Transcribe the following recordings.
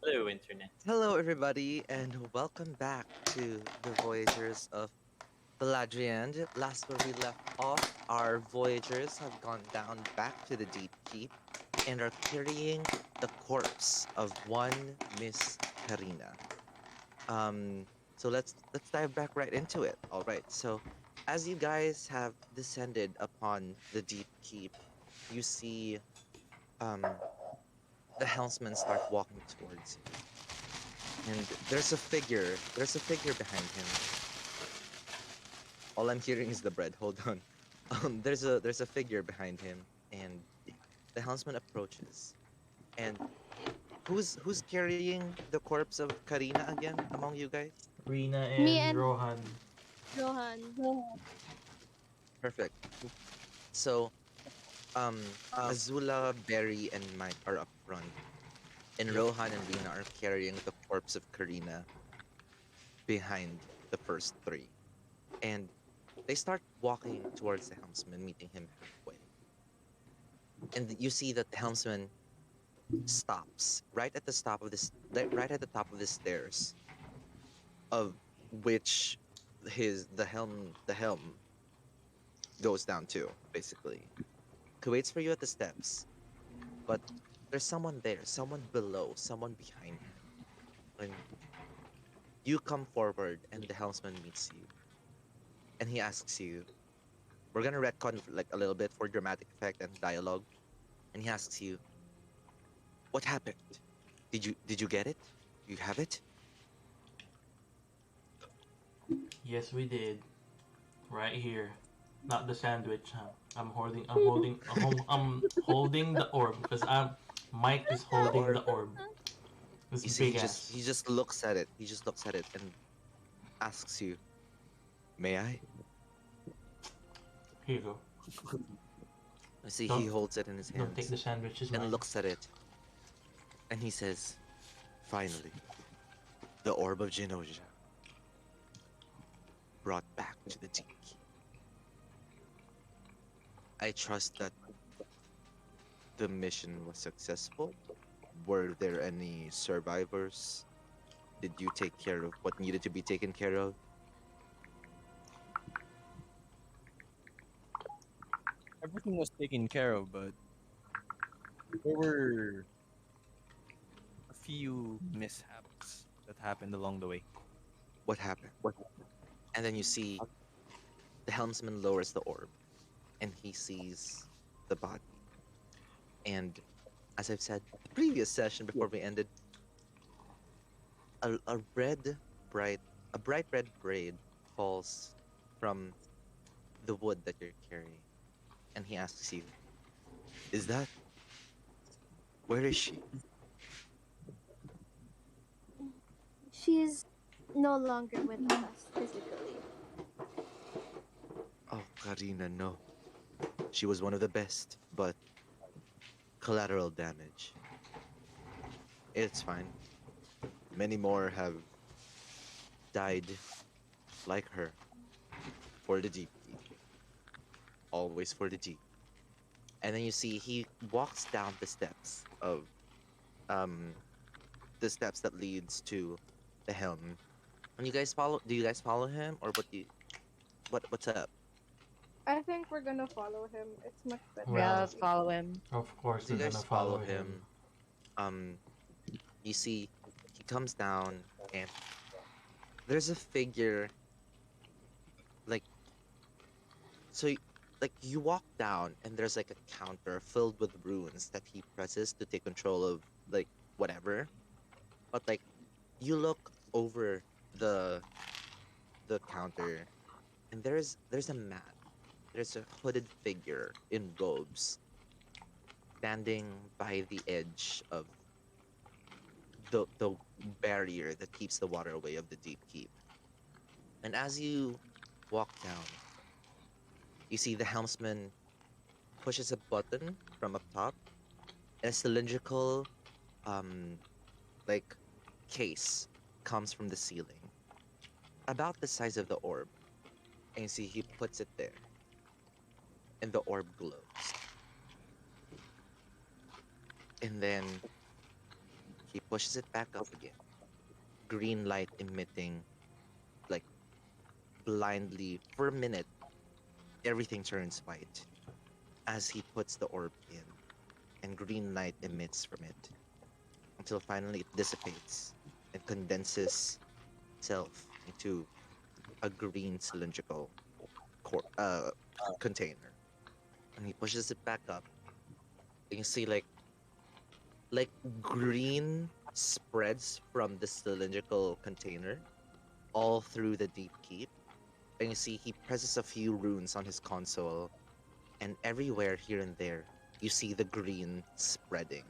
Hello, Internet. Hello, everybody, and welcome back to the Voyagers of Beladriand. Last where we left off, our Voyagers have gone down back to the Deep Keep and are carrying the corpse of one Miss Karina. So let's dive back right into it. All right. So as you guys have descended upon the Deep Keep, you see um the helmsman start walking towards you. And there's a figure behind him. All I'm hearing is the bread. Hold on. There's a figure behind him, and the helmsman approaches. And who's carrying the corpse of Karina again among you guys? Rina Me and and Rohan. Rohan. Perfect. So, Azula, Berry, and Mike are up front, and Yep. Rohan and Rina are carrying the corpse of Karina behind the first three. And they start walking towards the helmsman, meeting him halfway. And you see that the helmsman stops right at the stop of this right at the top of the stairs, of which the helm goes down to, basically. He waits for you at the steps, but there's someone there, someone below, someone behind him. When you come forward and the helmsman meets you, and he asks you, we're gonna retcon like a little bit for dramatic effect and dialogue, and he asks you, what happened? Did you get it? You have it? Yes, we did. Right here. Not the sandwich, huh? I'm holding the orb because Mike is The holding orb. the orb. This You see, big he ass. just looks at it. He just looks at it and asks you, "May I?" Here you go. You see, he Don't holds it in his don't take hands the sandwich. It's and mine. looks at it, and he says, "Finally, the orb of Genoja brought back to the Deep Keep. I trust that the mission was successful. Were there any survivors? Did you take care of what needed to be taken care of?" Everything was taken care of, but there were a few mishaps that happened along the way. What happened? And then you see the helmsman lowers the orb, and he sees the body. And as I've said the previous session before we ended, a red bright a bright red braid falls from the wood that you're carrying, and he asks you, "Is that where is she?" She's no longer with us physically. Oh, Karina, no. She was one of the best, but collateral damage. It's fine. Many more have died like her for the deep keep. Always for the deep. And then you see he walks down um the steps that leads to the helm. And you guys follow do you guys follow him, or what's up? I think we're gonna follow him. It's much better Yeah, that Well, let's way. follow him. of course As you we're gonna guys follow follow him. him, um you see he comes down, and there's a figure, like, so like you walk down and there's like a counter filled with runes that he presses to take control of, like, whatever. But like you look over the the counter, and there's a man. There's a hooded figure in robes standing by the edge of the barrier that keeps the water away of the deep keep. And as you walk down, you see the helmsman pushes a button from up top, and a cylindrical, um like, case comes from the ceiling, about the size of the orb. And you see he puts it there, and the orb glows. And then He pushes it back up again. Green light emitting, like blindly for a minute. Everything turns white as he puts the orb in, and green light emits from it until finally it dissipates and condenses itself into a green cylindrical container. And he pushes it back up. And you see like green spreads from the cylindrical container all through the deep keep. And you see he presses a few runes on his console, and everywhere here and there you see the green spreading.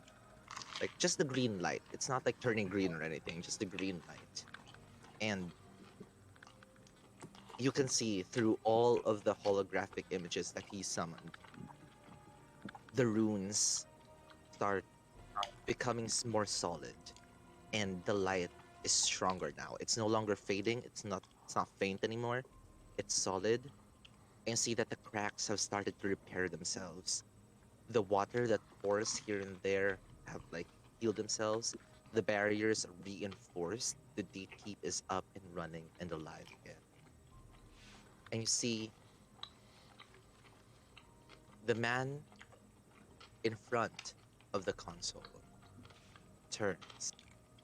Like just the green light. It's not like turning green or anything, just the green light. And you can see through all of the holographic images that he summoned, the runes start becoming more solid, and the light is stronger now. It's no longer fading. It's not faint anymore. It's solid. And see that the cracks have started to repair themselves. The water that pours here and there have like healed themselves. The barriers are reinforced. The deep keep is up and running and alive again. And you see the man in front of the console turns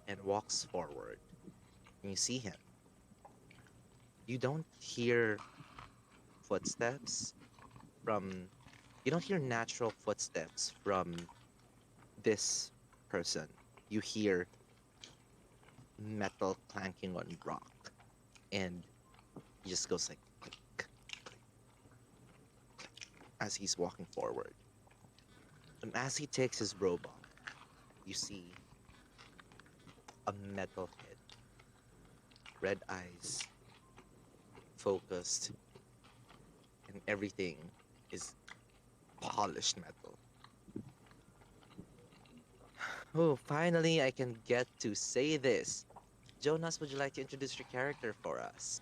and walks forward. And you see him. You don't hear footsteps from you don't hear natural footsteps from this person. You hear metal clanking on rock, and he just goes like click, click, click, as he's walking forward. And as he takes his robe off, you see a metal head, red eyes, focused, and everything is polished metal. Oh, finally I can get to say this. Jonas, would you like to introduce your character for us?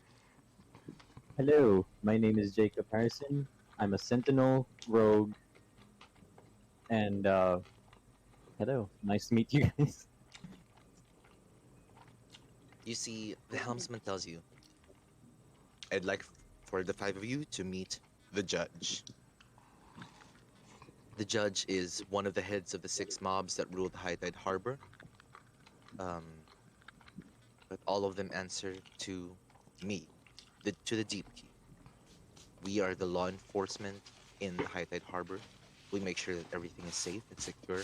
Hello, my name is Jacob Harrison. I'm a Sentinel rogue, and hello, nice to meet you guys. You see, the helmsman tells you, I'd like for the five of you to meet the judge. The judge is one of the heads of the 6 mobs that rule the High Tide Harbor. But all of them answer to me, to the Deep Keep. We are the law enforcement in the High Tide Harbor. We make sure that everything is safe and secure.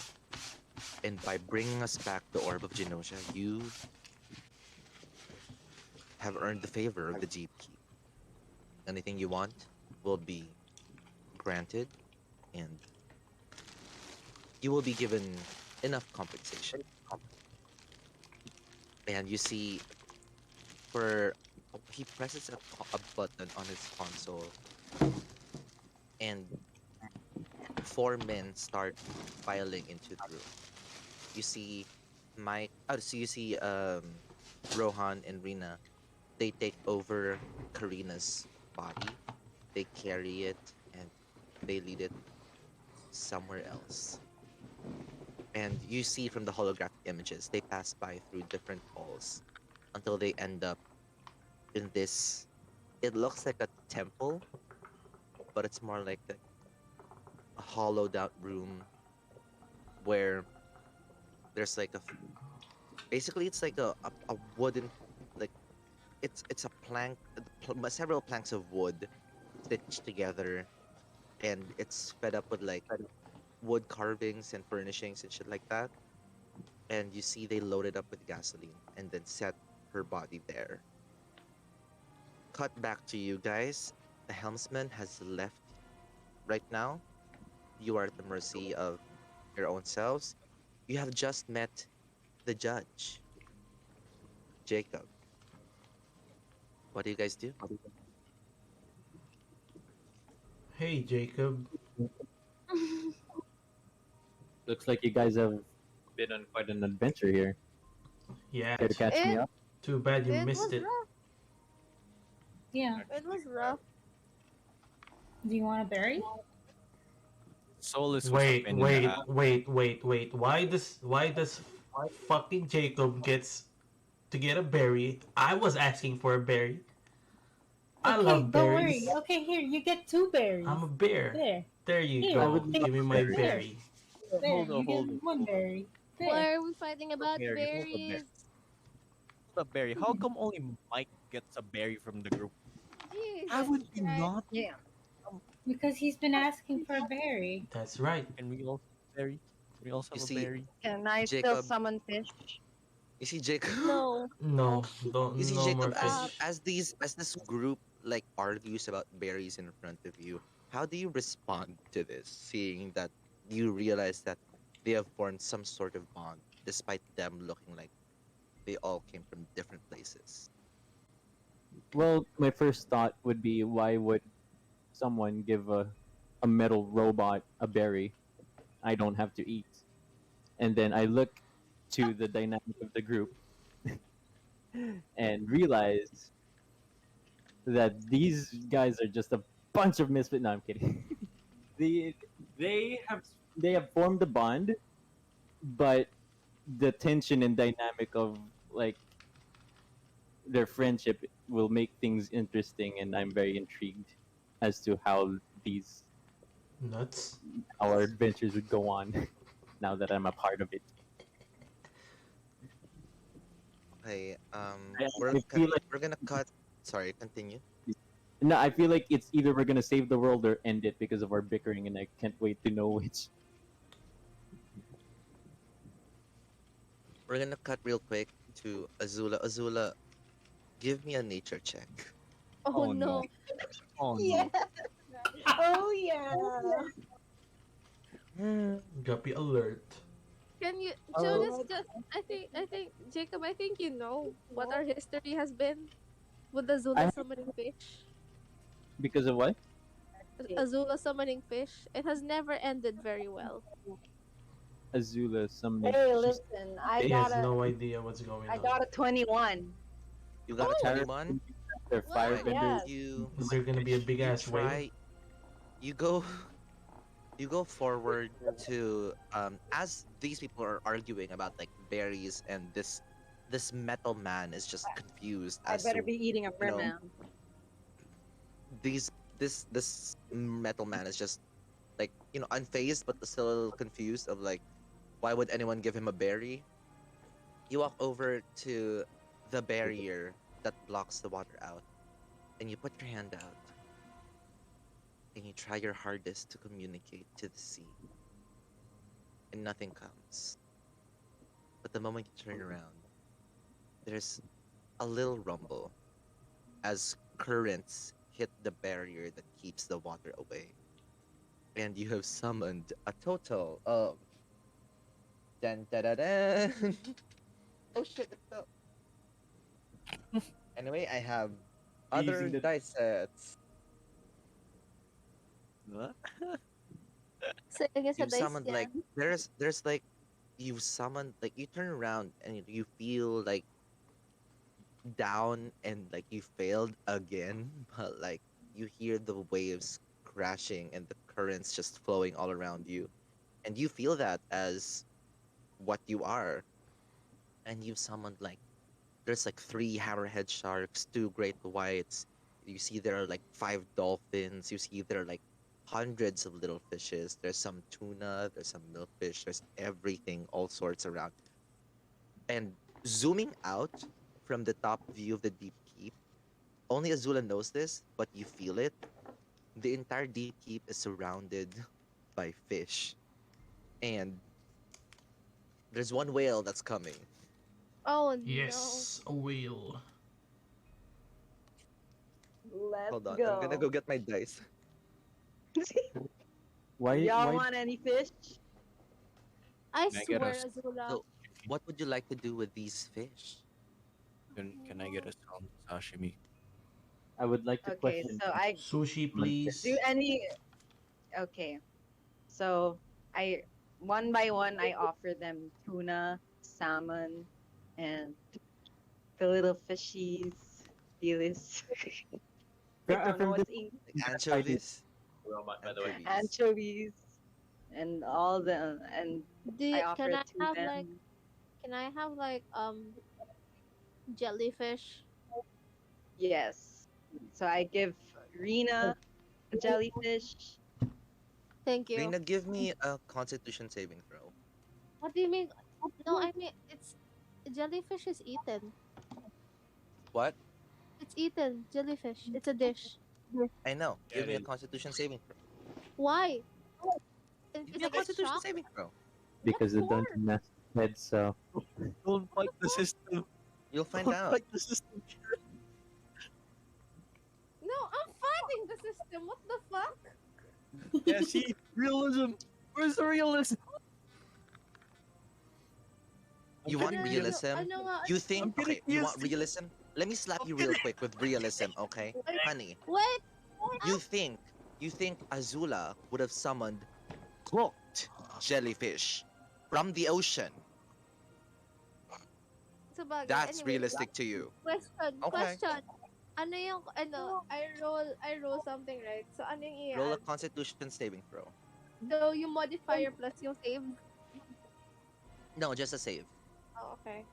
And by bringing us back the Orb of Genosha, you have earned the favor of the Deep Keep. Anything you want will be granted, and you will be given enough compensation. And you see, he presses a button on his console, and 4 men start filing into the room. You see Rohan and Rina. They take over Karina's body. They carry it and they lead it somewhere else. And you see from the holographic images, they pass by through different halls until they end up in this. It looks like a temple, but it's more like a hollowed out room where there's like basically it's like a wooden, like it's a plank, several planks of wood stitched together, and it's fed up with like wood carvings and furnishings and shit like that. And you see they load it up with gasoline and then set her body there. Cut back to you guys. The helmsman has left right now. You are at the mercy of your own selves. You have just met the judge, Jacob. What do you guys do? Hey, Jacob. Looks like you guys have been on quite an adventure here. Yeah, Care to catch me up? too bad you It missed was it. rough. Yeah. It was rough. Do you want to bury? Solus was Wait, up in wait, wait, wait, wait. Why does Why fucking Jacob gets to get a berry? I was asking for a berry. I Okay, love don't worry. berries. Okay, here, you get 2 berries. I'm a bear. There. There you Here, I go. would take Give me love my berries. berry. There, Hold you on, get hold on, 1 hold on. berry. Why There. are we fighting about Berry, hold up, berries? Hold up, Barry. How come only Mike gets a berry from the group? Jesus Haven't we Christ. not? Yeah. Because he's been asking for a berry. That's right. Can we also berry? Can we also You have a see, berry? Can I still Jacob. summon fish? You see, Jacob. No. No, You see, no more Jacob. fish. Stop. As this group like argues about berries in front of you, how do you respond to this? Seeing that you realize that they have formed some sort of bond, despite them looking like they all came from different places. Well, my first thought would be, why would someone give a metal robot a berry I don't have to eat? And then I look to the dynamic of the group and realize that these guys are just a bunch of misfit. No, I'm kidding. they they have formed a bond, but the tension and dynamic of like their friendship will make things interesting, and I'm very intrigued as to how these Nuts. our adventures would go on now that I'm a part of it. Okay, I feel like we're gonna cut. Sorry, continue. no, I feel like it's either we're gonna save the world or end it because of our bickering, and I can't wait to know which. We're gonna cut real quick to Azula. Azula, give me a nature check. Oh, Oh, no. no. Oh Yeah. no. Oh yeah. Guppy alert. Can you, Oh. Jonas? Just I think Jacob. I think you know what our history has been with Azula I- summoning fish. Because of what? Azula summoning fish. It has never ended very well. Azula, some. Hey, listen, He has no idea what's going I on. got a 21. You got a 21. Their What? firebender. Yes. You Is there gonna be a big ass whale? try. You go. You go forward to as these people are arguing about like berries, and this metal man is just confused I as better to be eating a you know, merman. this metal man is just like unfazed but still a little confused of like, why would anyone give him a berry? You walk over to the barrier that blocks the water out, and you put your hand out, and you try your hardest to communicate to the sea, and nothing comes. But the moment you turn around, there's a little rumble as currents hit the barrier that keeps the water away. And you have summoned a total of. Dun, da, da, da. Oh shit, it fell. Anyway, I have other Using the- dice sets. What? So I guess You a dice summoned like yan. there's like you summoned like you turn around and you feel like down and like you failed again, but like you hear the waves crashing and the currents just flowing all around you, and you feel that as what you are, and you summoned like there's like 3 hammerhead sharks, 2 great whites. You see there are like 5 dolphins. You see there are like hundreds of little fishes. There's some tuna, there's some milkfish, there's everything, all sorts around. And zooming out from the top view of the deep keep, only Azula knows this, but you feel it. The entire deep keep is surrounded by fish. And there's one whale that's coming. Oh Yes, a whale. Let's Hold on, go. I'm gonna go get my dice. Why? Y'all why want any fish? I Can I get swear, a- Azula. So, what would you like to do with these fish? Can I get a sashimi? I would like to Okay, question. so I Sushi, please. do any. Okay, so I one by one I offer them tuna, salmon, and the little fishies. Felis. I don't know what's in Like anchovies? Robot, by the way. anchovies, and all the and I offer Can I it to have them. like Can I have like jellyfish? Yes. So I give Rena a jellyfish. Thank you. Rina, give me a Constitution saving throw. What do you mean? No, I mean it's jellyfish is eaten. What? It's eaten. Jellyfish. It's a dish. I know. Give Get me a it. Constitution saving throw. Why? Give Is me a it get Constitution shocked? saving throw. Because the for? dungeon master said so. Don't fight the system. You'll find Don't out. fight the system. No, I'm fighting the system. What the fuck? Yeah, see, realism. Where's the realism? You I'm want getting realism? I know. You think I'm getting okay? You want used to- realism? Let me slap you real quick with realism, okay, Wait. honey? Wait. You think Azula would have summoned cooked jellyfish from the ocean? Sabagay. That's Anyway, realistic to you. Question. Okay. Question. Ano yung I roll something, right? So ano yung Roll a i-add? Constitution saving throw. So yung modifier plus yung save. No, just a save. Oh, okay.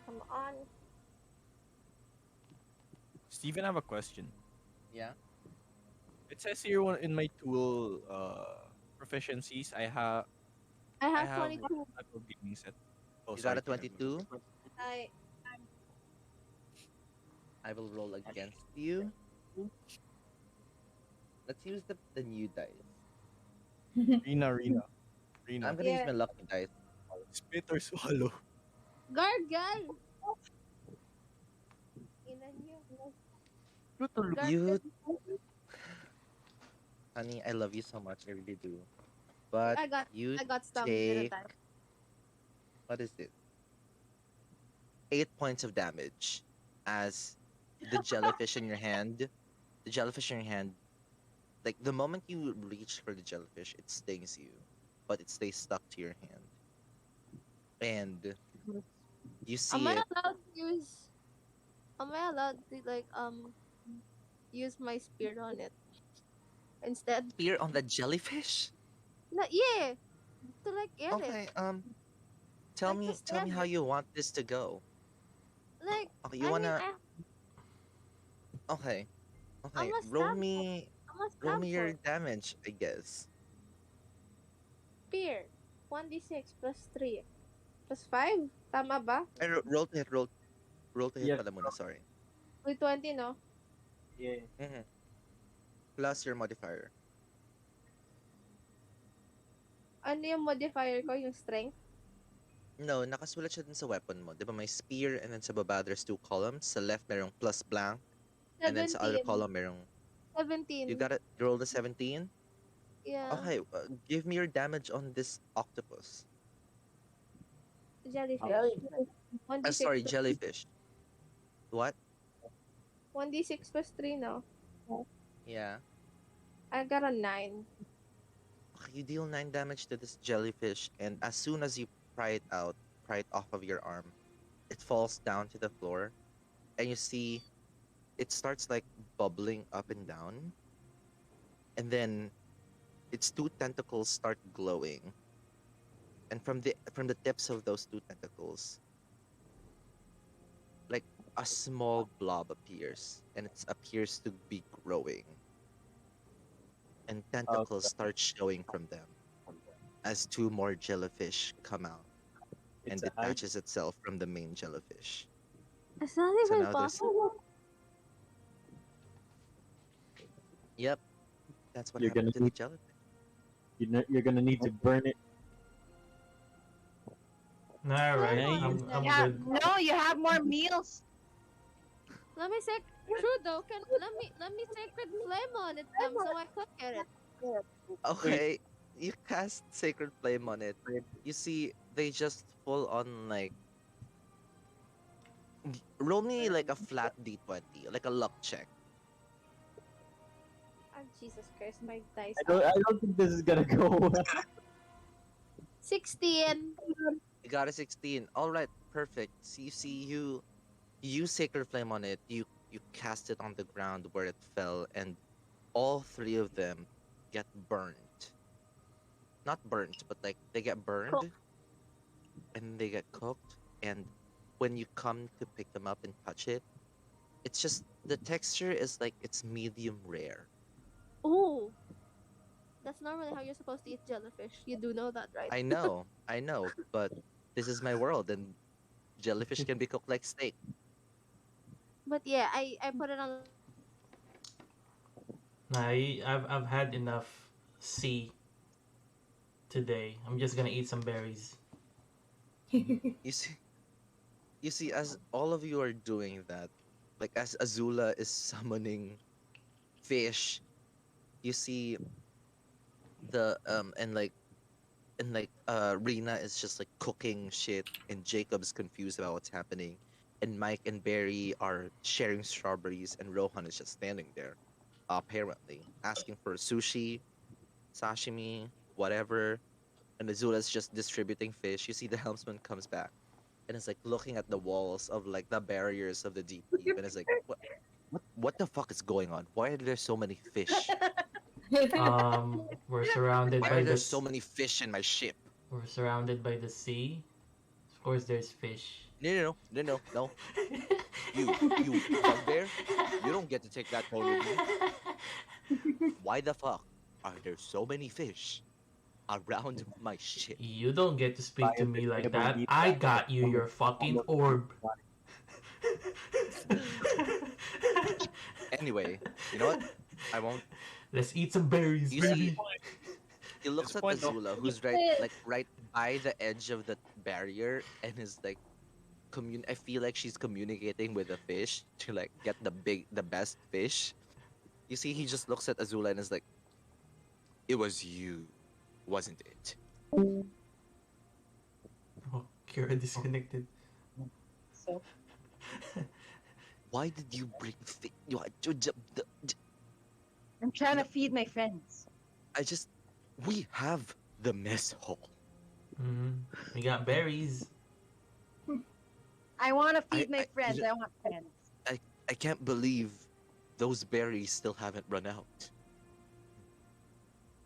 Come on. Steven, I have a question. Yeah. It says here in my tool proficiencies, I have I have have 22. type of gaming set. Oh, You got sorry, a 22. I will roll against you. Let's use the new dice. Rina. I'm gonna use Yeah. my lucky dice. Spit or swallow. Gargle! Ina niyo. Gargle. You, honey, I love you so much. I really do. But I got you stumped in a take time. what is it? 8 points of damage as the jellyfish in your hand. The jellyfish in your hand, like the moment you reach for the jellyfish, it stings you, but it stays stuck to your hand. And you see Am I it. allowed to use use my spear on it instead? Spear on the jellyfish. No, yeah. To like get it. Okay. Tell Like me, to tell me stab how it. you want this to go. Like Okay, you I wanna? mean, Okay. Okay. must Roll stab me. I must Roll stab me for your it. damage, I guess. Spear. 1d6 plus 3. Plus 5? Tama ba? I roll to hit. Roll to hit Yeah. pala muna. Sorry. With 20, no? Yeah. Plus your modifier. Ano yung modifier ko? Yung strength? No, nakasulat siya dun sa weapon mo. Di ba may spear and then sa baba there's 2 columns. Sa left merong plus blank and then sa other 17. column merong... 17. You got it? You rolled a 17? Yeah. Okay, give me your damage on this octopus. Jellyfish. 1d6 Sorry, plus- jellyfish. What? 1d6 plus 3, no? Yeah. I got a 9. Okay, you deal 9 damage to this jellyfish and as soon as you pry it off of your arm, it falls down to the floor and you see it starts like bubbling up and down. And then its 2 tentacles start glowing. And from the tips of those 2 tentacles, like a small blob appears and it appears to be growing. And tentacles start showing from them as 2 more jellyfish come out and It's a hide. detaches itself from the main jellyfish. It's not So even now there's- possible. Yep. That's what You're happened to gonna the jellyfish. You're gonna need to burn it. Alright, Yeah, I'm Yeah. good. No, you have more meals. Let me true though. Let me sacred flame on it so I cook at it. Okay, you cast Sacred Flame on it. You see, they just full on like. Roll me like a flat d20, like a luck check. Oh, Jesus Christ, my dice. I don't think this is gonna go well. 16. You got a 16. All right, perfect. So you see, you use Sacred Flame on it. You cast it on the ground where it fell, and all 3 of them get burnt. Not burnt, but like they get burned. Cool. and they get cooked. And when you come to pick them up and touch it, it's just the texture is like it's medium rare. Ooh, that's normally how you're supposed to eat jellyfish. You do know that, right? I know, but this is my world, and jellyfish can be cooked like steak. But yeah, I put it on. Nah, I've had enough sea today. I'm just gonna eat some berries. You see, as all of you are doing that, like as Azula is summoning fish, you see the Rena is just like cooking shit, and Jacob's confused about what's happening, and Mike and Barry are sharing strawberries, and Rohan is just standing there, apparently asking for sushi, sashimi, whatever, and Azula's just distributing fish. You see the helmsman comes back, and is like looking at the walls of like the barriers of the deep deep, and is like, what the fuck is going on? Why are there so many fish? We're surrounded Why by are there the so many fish in my ship? we're surrounded by the sea. Of course, there's fish. No. You bugbear, you don't get to take that tone with me. Why the fuck are there so many fish around my ship? You don't get to speak to me like that. I got you your fucking orb. Anyway, you know what? I won't. Let's eat some berries, You baby. see, he looks at Disappoint, though. Azula, who's right by the edge of the barrier, and is like, I feel like she's communicating with the fish to like get the best fish. You see, he just looks at Azula and is like, "It was you, wasn't it?" Oh, Kira disconnected. So Why did you bring fish? I'm trying to feed my friends. We have the mess hall. We got berries. I want to feed I- my friends. you- I want friends. I can't believe those berries still haven't run out.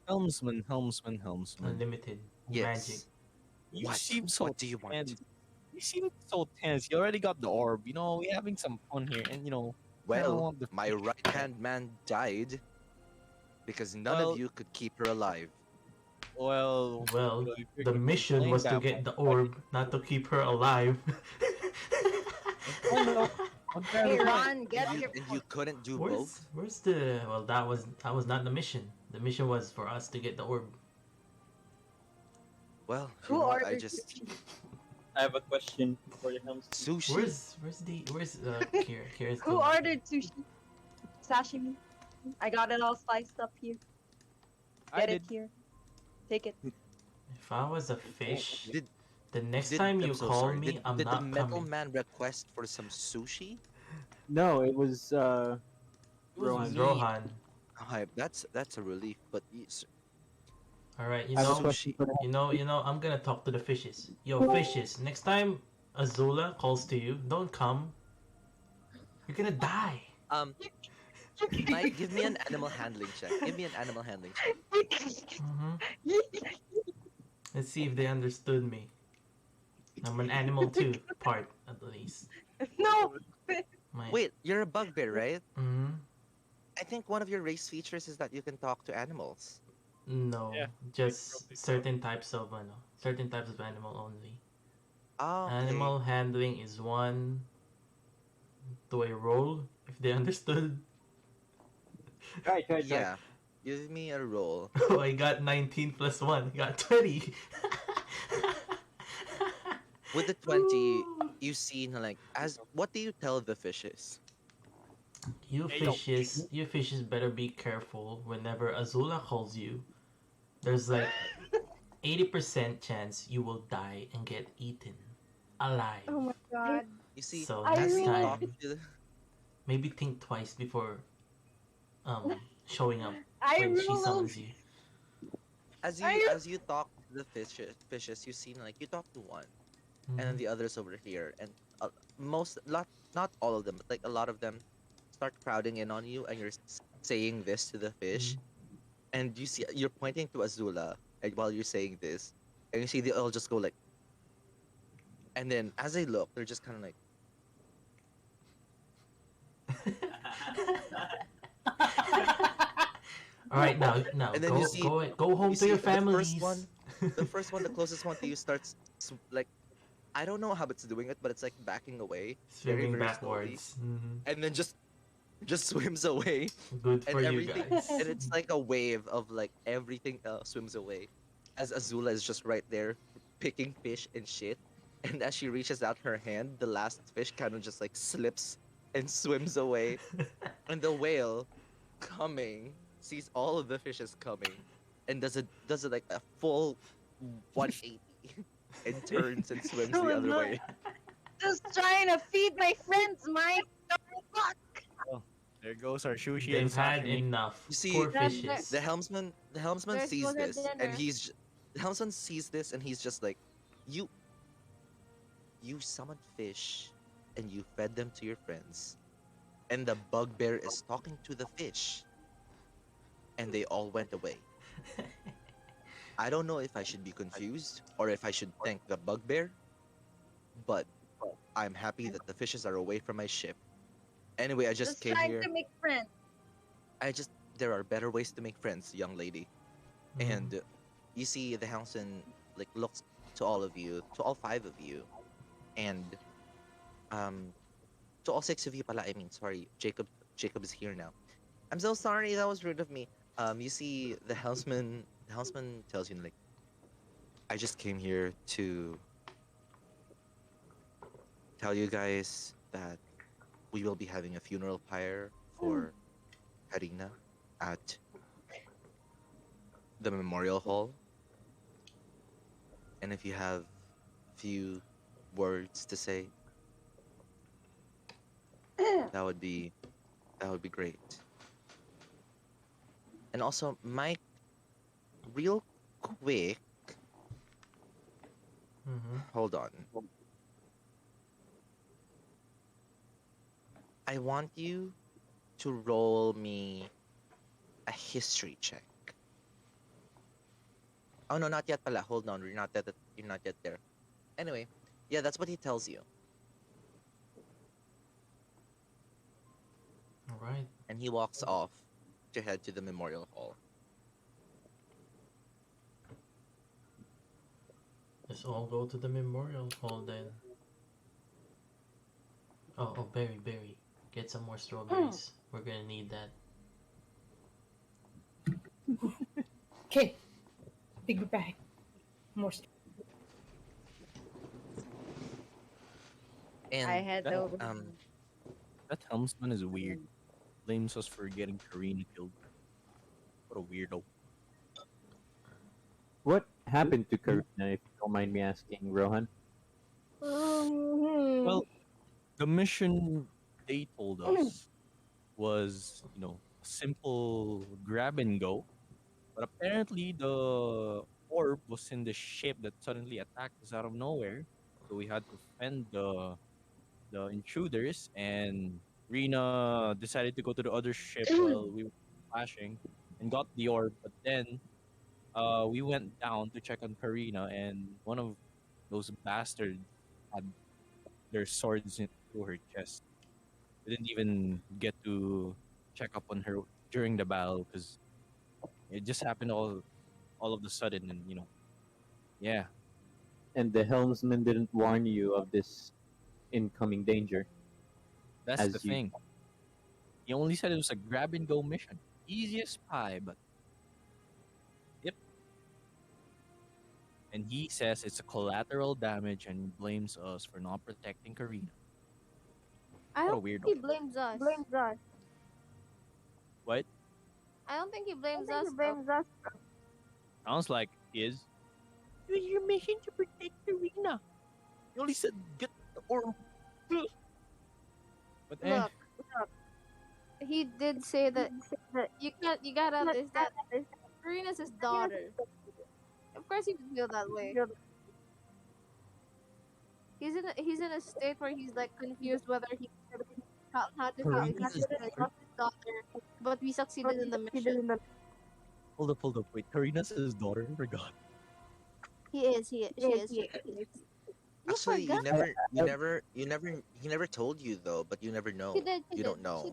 Helmsman. Unlimited Yes. magic. You What? seem so What do you want? tense. You seem so tense. You already got the orb. You know, we're having some fun here, and you know, I don't Well, want the my fish. right-hand man died because none Well- of you could keep her alive. Well, Well, you know, if you're the gonna mission complain was to that get much, the why orb, not to keep her alive. Oh, no. Hey, Ron, get And your you couldn't do both? Where's the well? That was not the mission. The mission was for us to get the orb. Well, Who you know what, ordered I have a question for the helmsman. sushi. Where's Kira's Who going? ordered sushi? Sashimi. I got it all sliced up here. I Get it did. here. Take it. If I was a fish, Did, the next did- time you I'm so call sorry. me, did, I'm did the not metal coming. man request for some sushi? No, it was It was Rohan. Rohan. Hi, that's a relief. But All right, I have a question for the you know. I'm gonna talk to the fishes. Yo, fishes. Next time Azula calls to you, don't come. You're gonna die. Mike, give me an animal handling check. Give me an animal handling check. Let's see if they understood me. I'm an animal too, part at least. No. My, Wait, you're a bugbear, right? hmm I think one of your race features is that you can talk to animals. No, Yeah, just probably so. certain types of animal only. Oh, okay. Animal handling is one. Do I roll if they understood? Try. Yeah. Give me a roll. Oh, I got 19 plus 1. I got 20. With the 20, you see like what do you tell the fishes? You Hey, yo. fishes better be careful whenever Azula calls you. There's like 80% chance you will die and get eaten alive. Oh my god. You see, So I next as you really- talk time, to maybe think twice before showing up I when she rolled. summons you. as you talk to the fishes, you see like you talk to one, and then Mhm. the others over here, and not all of them, but like a lot of them start crowding in on you, and you're saying this to the fish, and you see you're pointing to Azula, and while you're saying this, and you see they all just go like, And then as they look, they're just kind of like, All right, now and then go you see, go home you to your see families. the first one, the closest one to you starts like, I don't know how it's doing it, but it's like backing away very, Swimming very slowly, backwards. Mhm. and then just swims away, Good and for you everything, guys. and it's like a wave of like everything swims away, as Azula is just right there picking fish and shit, and as she reaches out her hand, the last fish kind of just like slips and swims away, and the whale coming sees all of the fishes coming, and does it like a full 180 and turns and swims the other Look, way. just trying to feed my friends, Mike. Fuck. There goes our sushi They've and had sashimi. enough. You see, Poor Then fishes. the helmsman There sees goes our this, and dinner. the helmsman sees this, and he's just like, you you summoned fish, and you fed them to your friends, and the bugbear is talking to the fish, and they all went away. I don't know if I should be confused or if I should thank the bugbear, but I'm happy that the fishes are away from my ship. Anyway, I just came trying here. to make friends. There are better ways to make friends, young lady. Mhm. And you see the helmsman like looks to all of you, to all five of you, and um to all six of you pala, I mean, sorry, Jacob is here now. I'm so sorry, that was rude of me. You see the helmsman tells you like, I just came here to tell you guys that we will be having a funeral pyre for Karina at the memorial hall. And if you have few words to say, that would be great. And also, Mike, real quick, Mhm. hold on. I want you to roll me a history check. Oh no, not yet pala. Hold on, you're not yet there. Anyway, yeah, that's what he tells you. All right. And he walks off to head to the memorial hall. Let's all go to the memorial hall then. Oh, Berry. Get some more strawberries. We're gonna need that. Okay. Bigger bag. More stuff. And I head that- over. That helmsman is weird. Blames us for getting Karina killed. What a weirdo. What happened to Karina, if you don't mind me asking, Rohan? Well, the mission they told us was, a simple grab and go. But apparently the orb was in the ship that suddenly attacked us out of nowhere. So we had to fend the intruders, and Rena decided to go to the other ship while we were flashing and got the orb. But then we went down to check on Karina, and one of those bastards had their swords through her chest. We didn't even get to check up on her during the battle because it just happened all of the sudden, and yeah, And the helmsman didn't warn you of this incoming danger. that's As the you- thing. He only said it was a grab and go mission, easy as pie, but yep. And he says it's a collateral damage and blames us for not protecting Karina. I What a don't think weirdo. he blames us. What? I don't think he blames us. though. Sounds like is. It was your mission to protect Karina. You only said get the orb. But Look, he did say that you gotta understand. Karina's his daughter. Of course he would feel that way. He's in a state where he's like confused whether he how to feel. He Karina's should his trust his daughter, but we succeeded in the mission. hold up. Wait, Karina's his daughter? I forgot. He is. She is. You Actually, forgot. he never told you though, but you never know. She did. She You did. don't know.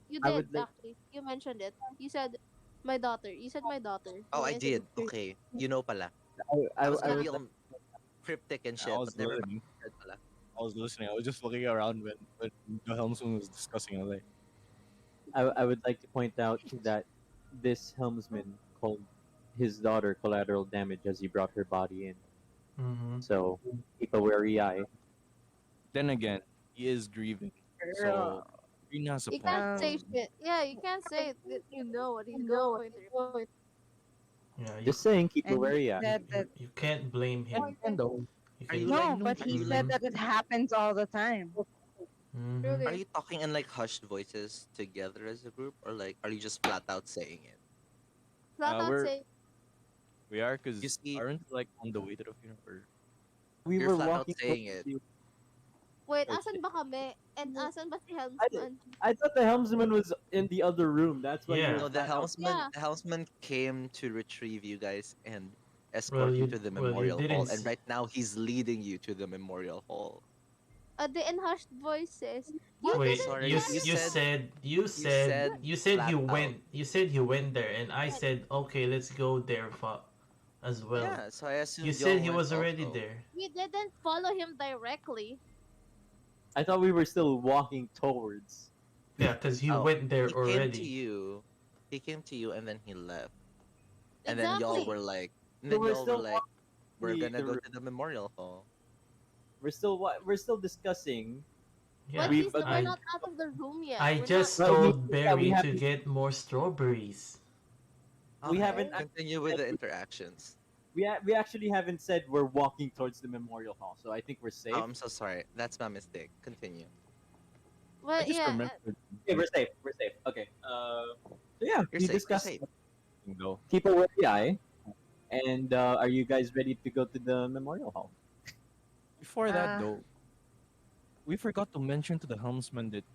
You I did would like. actually. You mentioned it. You said my daughter. You said my daughter. Oh, You I mentioned did. it three. Okay. You know pala. I, I I, was I gonna Yeah. would be like. all cryptic and I shit, was but never mind. listening. I said pala. I was listening. I was just looking around when the helmsman was discussing. I was like, I would like to point out that this helmsman called his daughter collateral damage as he brought her body in. Mm-hmm. So keep a wary eye. then again, he is grieving. So Girl. Green has a You point. can't say Um, shit. Yeah, you can't say that you know what he's going through. Yeah, Just saying, keep a and he wary eye. said that you can't blame And him. again, though, You Are you can. like no, but he said Mhm. that it happens all the time. Mm-hmm. are Really. you talking in like hushed voices together as a group, or like are you just flat out saying it? Flat out we're say, we are You because see, aren't like on the way to the funeral. Or We you're were flat out walking saying towards it. you. wait, Oh, asan shit. ba kami? And asan ba si I, d- Helmsman? I thought the helmsman was in the other room. That's why we were Yeah. No, flat out. Yeah. the helmsman came to retrieve you guys and Well, escort you to the you memorial didn't. hall, and right now he's leading you to the memorial hall. The in hushed voices. You I'm so Wait, didn't sorry. you tell s- You you him. said said you you said said you said flat out. you went there, and I said okay, let's go there as well. Yeah, so I You assumed said y'all he went was already also. there. We didn't follow him directly. I thought we were still walking towards. Yeah, cause he Oh, went there he came to already. you. He came to you and then he left. And then y'all Exactly. were like, and So then we're y'all were still like, we're walking gonna the go room. to the memorial hall. We're still discussing. But Yeah, We've we're agreed. not out of the room yet. I We're not. just Well, told yeah, we Barry to haven't. get more strawberries. We Okay, haven't. Right? continue with the interactions. We actually haven't said we're walking towards the memorial hall, so I think we're Oh, safe. I'm so sorry. That's my mistake. Continue. I But just yeah, remembered Okay, we're safe. We're safe. Okay. So yeah, You're we safe. You're discussed. safe. something, though. Keep a wary eye. And are you guys ready to go to the memorial hall? Before that, Uh, though, we forgot to mention to the helmsman that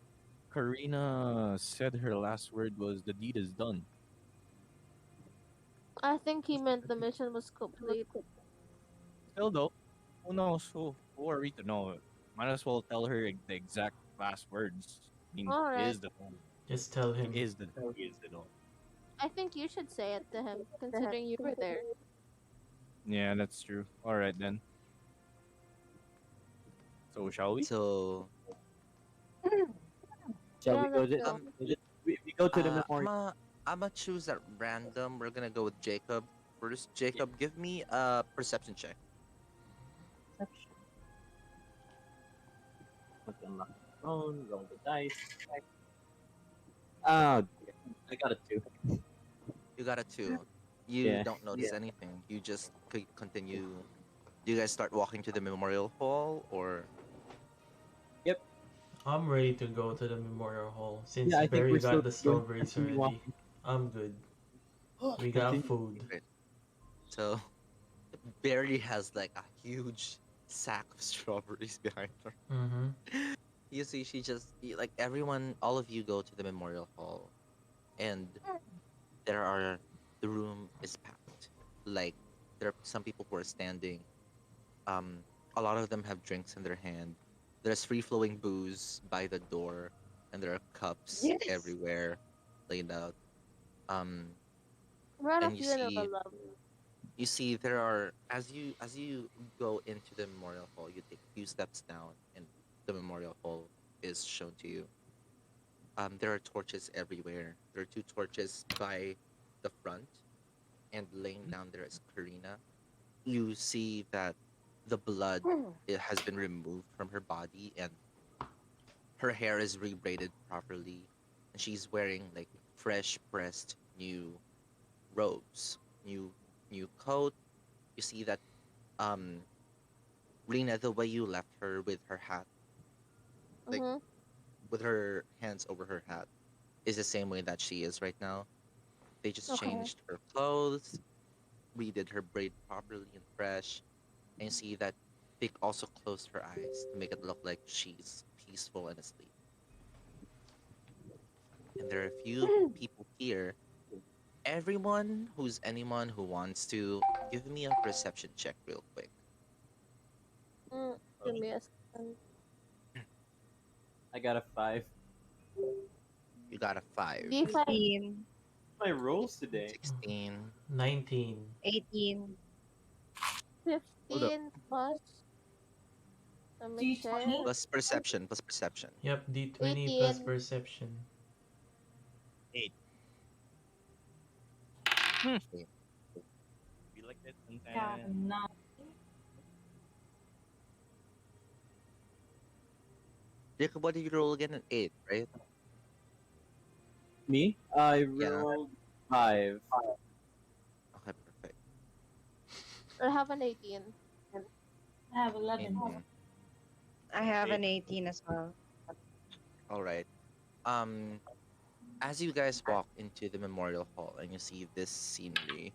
Karina said her last word was the deed is done. I think he meant the mission was complete. Still, though, who knows? Who are we to know? Might as well tell her the exact last words. I mean, All he right. is the one. Just tell He him. is the he is the one. I think you should say it to him, considering you were there. Yeah, that's true. All right then. So shall we? So, Shall Yeah, we go let's to? go. We go to the memorial. I'ma choose at random. We're gonna go with Jacob first. Jacob, give me a perception check. Perception. Okay, unlock the phone. Roll the dice. Oh, dear. I got a 2. You got a 2. You Yeah. don't notice anything. You just continue. Do you guys start walking to the memorial hall, or I'm ready to go to the memorial hall since Yeah, I think Barry we're got still the going to strawberries continue already. walking. I'm good. We got Continue. food. so? Barry has like a huge sack of strawberries behind her. Mm-hmm. You see, she just like everyone, all of you go to the memorial hall, and the room is packed. Like there are some people who are standing. Um, a lot of them have drinks in their hand. There's free flowing booze by the door, and there are cups yes. everywhere laid out. Um, We're at a and funeral, love. you see there are as you go into the memorial hall, you take a few steps down, and the memorial hall is shown to you. There are torches everywhere. There are 2 torches by the front, and laying down there is Karina. You see that the blood it has been removed from her body, and her hair is rebraided properly, and she's wearing like fresh pressed new robes, new coat. You see that um Rina, the way you left her with her hat, like Mm-hmm. with her hands over her hat, is the same way that she is right now. They just Okay. changed her clothes, redid her braid properly and fresh, and you see that they also closed her eyes to make it look like she's peaceful and asleep. And there are a few people here. Anyone who wants to, give me a perception check real quick. Give me a second. I got a 5. You got a 5. D5. 15, My rolls today. 16. 19. 18. 15 plus. Let me check. D20? Plus perception. Plus perception. Yep, D20 plus 18. perception. 8. Okay. Be like this and Got a 9. Jacob, what did you roll again? An 8, right? Me? I Yeah. rolled 5. Okay, perfect. I have an 18. I have 11. 18. I have an 18 as well. All right. As you guys walk into the memorial hall and you see this scenery,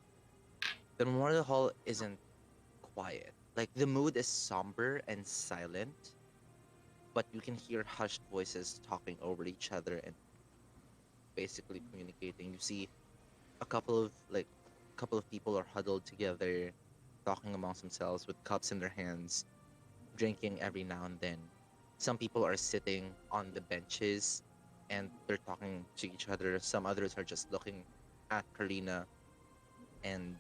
the memorial hall isn't quiet. Like the mood is somber and silent, but you can hear hushed voices talking over each other and basically communicating. You see a couple of people are huddled together, talking amongst themselves with cups in their hands, drinking every now and then. Some people are sitting on the benches and they're talking to each other. Some others are just looking at Karina. And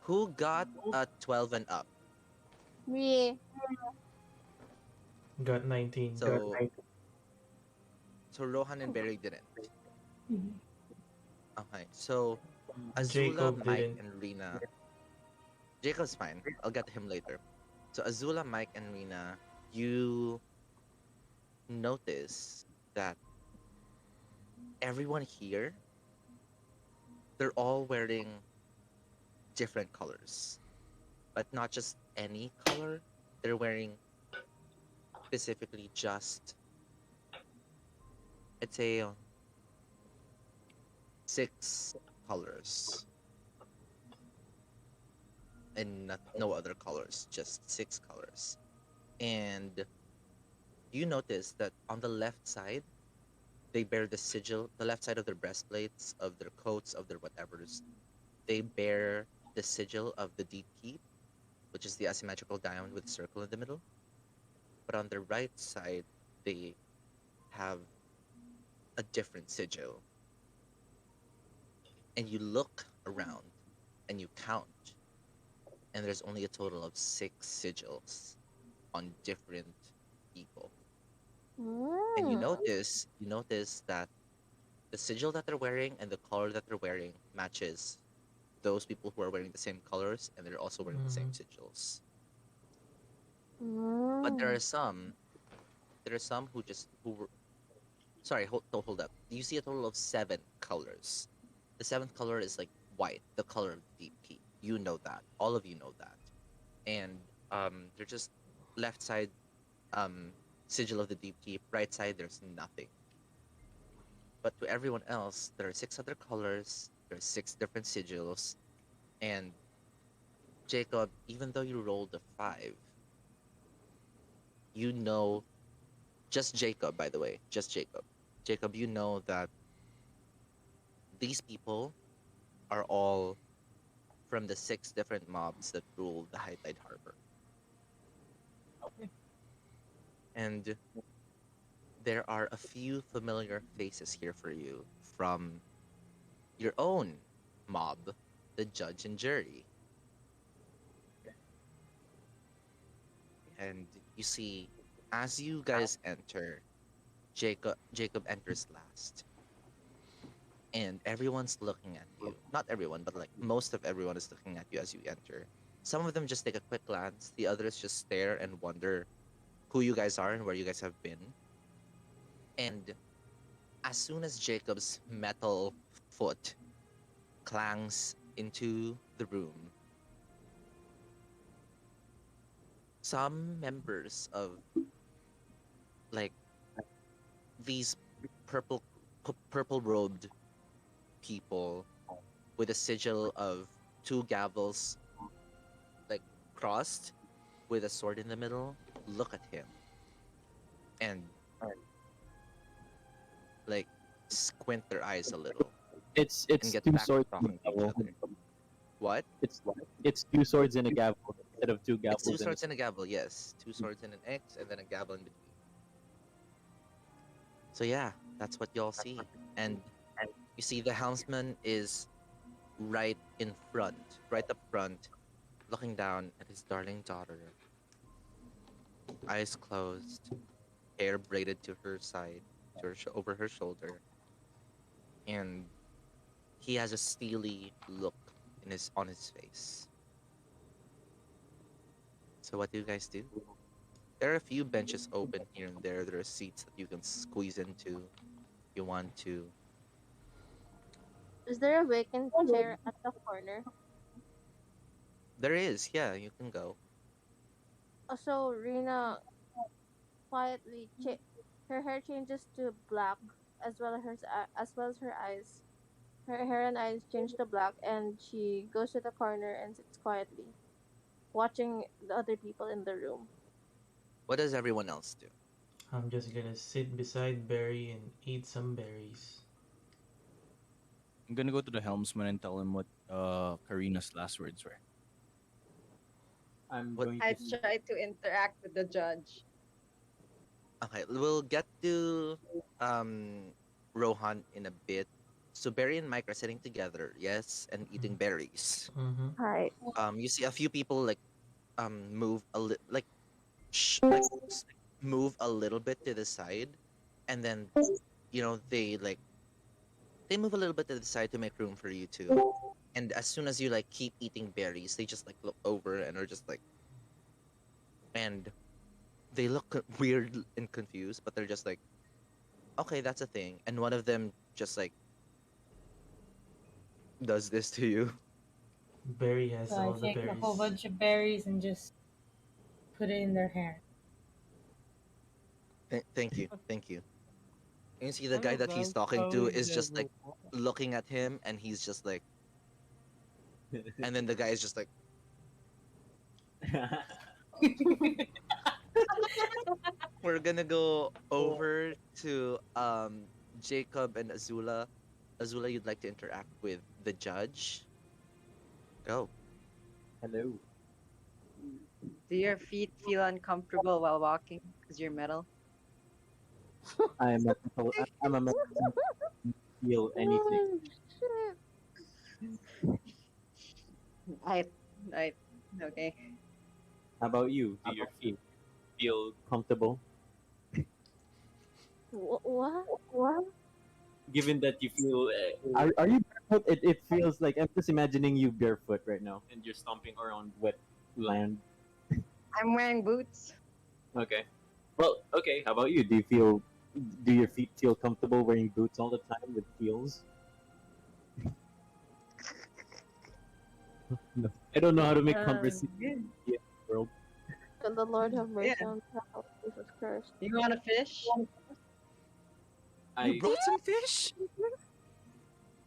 who got a 12 and up? Me. Got 19. So Rohan and Barry didn't. Mhm. Okay, so Azula, Jacob Mike, didn't. and Rina. Jacob's fine. I'll get to him later. So Azula, Mike, and Rina, you notice that everyone here, they're all wearing different colors. But not just any color. They're wearing specifically just, I'd say, 6 colors. And no other colors, just 6 colors. And you notice that on the left side, they bear the sigil, the left side of their breastplates, of their coats, of their whatevers. They bear the sigil of the Deep Keep, which is the asymmetrical diamond with a circle in the middle. But on the right side, they have a different sigil. And you look around and you count, and there's only a total of 6 sigils on different people. And you notice that the sigil that they're wearing and the color that they're wearing matches those people who are wearing the same colors, and they're also wearing the same sigils. But there are some who just sorry, hold up. You see a total of 7 colors. The 7th color is like white, the color of deep heat. You know that. All of you know that. And they're just left side sigil of the deep keep, right side there's nothing. But to everyone else, there are 6 other colors, there are 6 different sigils, and Jacob, even though you rolled a 5, you know, just Jacob, by the way, just Jacob. Jacob, you know that these people are all from the 6 different mobs that rule the High Tide Harbor. Okay. And there are a few familiar faces here for you from your own mob, the judge and jury. And you see, as you guys enter, Jacob enters last. And everyone's looking at you. Not everyone, but like most of everyone is looking at you as you enter. Some of them just take a quick glance, the others just stare and wonder who you guys are and where you guys have been. And as soon as Jacob's metal foot clangs into the room, some members of like these purple robed people with a sigil of 2 gavels like crossed with a sword in the middle look at him and like squint their eyes a little It's and get 2 back to swords talking in a to each gavel. other. What? It's 2 swords in a gavel. instead of two It's two gavels. swords and a gavel, yes. Two swords and an X, and then a gavel in between. So yeah, that's what y'all see. And you see the helmsman is right in front, right up front, looking down at his darling daughter. Eyes closed, hair braided to her side, over her shoulder. And he has a steely look on his face. So what do you guys do? There are a few benches open here and there. There are seats that you can squeeze into if you want to. Is there a vacant chair at the corner? There is, yeah, you can go. So Rina quietly her hair changes to black as well as her eyes. Her hair and eyes change to black, and she goes to the corner and sits quietly, watching the other people in the room. What does everyone else do? I'm just gonna sit beside Barry and eat some berries. I'm gonna go to the helmsman and tell him what Karina's last words were. I'm What- going I to. try to interact with the judge. Okay, we'll get to Rohan in a bit. So Barry and Mike are sitting together, yes, and eating berries. Mm-hmm. Hi. You see a few people like move a little like move a little bit to the side, and then they move a little bit to the side to make room for you two. And as soon as you like keep eating berries, they just like look over and are just like, and they look weird and confused, but they're just like, okay, that's a thing. And one of them just like does this to you. Barry has So all I the take a berries. whole bunch of berries and just put it in their hair. Thank you, thank you. And you see the Hello, guy that he's guys. talking How to is is just like everyone? looking at him, and he's just like, and then the guy is just like, we're gonna go over to Jacob and Azula. Azula, you'd like to interact with the judge? Go. Hello. Do your feet feel uncomfortable while walking because you're metal? I'm a metal. I'm a metal. Feel anything. Oh, shit. I, okay. How about you? Do your feet feel comfortable? What? What? Given that you feel, are you barefoot? It feels like I'm just imagining you barefoot right now, and you're stomping around wet land. I'm wearing boots. Okay. Well, okay. How about you? Do your feet feel comfortable wearing boots all the time with heels? No, I don't know how to make conversation Good. in the world. Can the Lord have mercy Yeah. on us, Jesus Christ? You want a fish? You I brought some fish?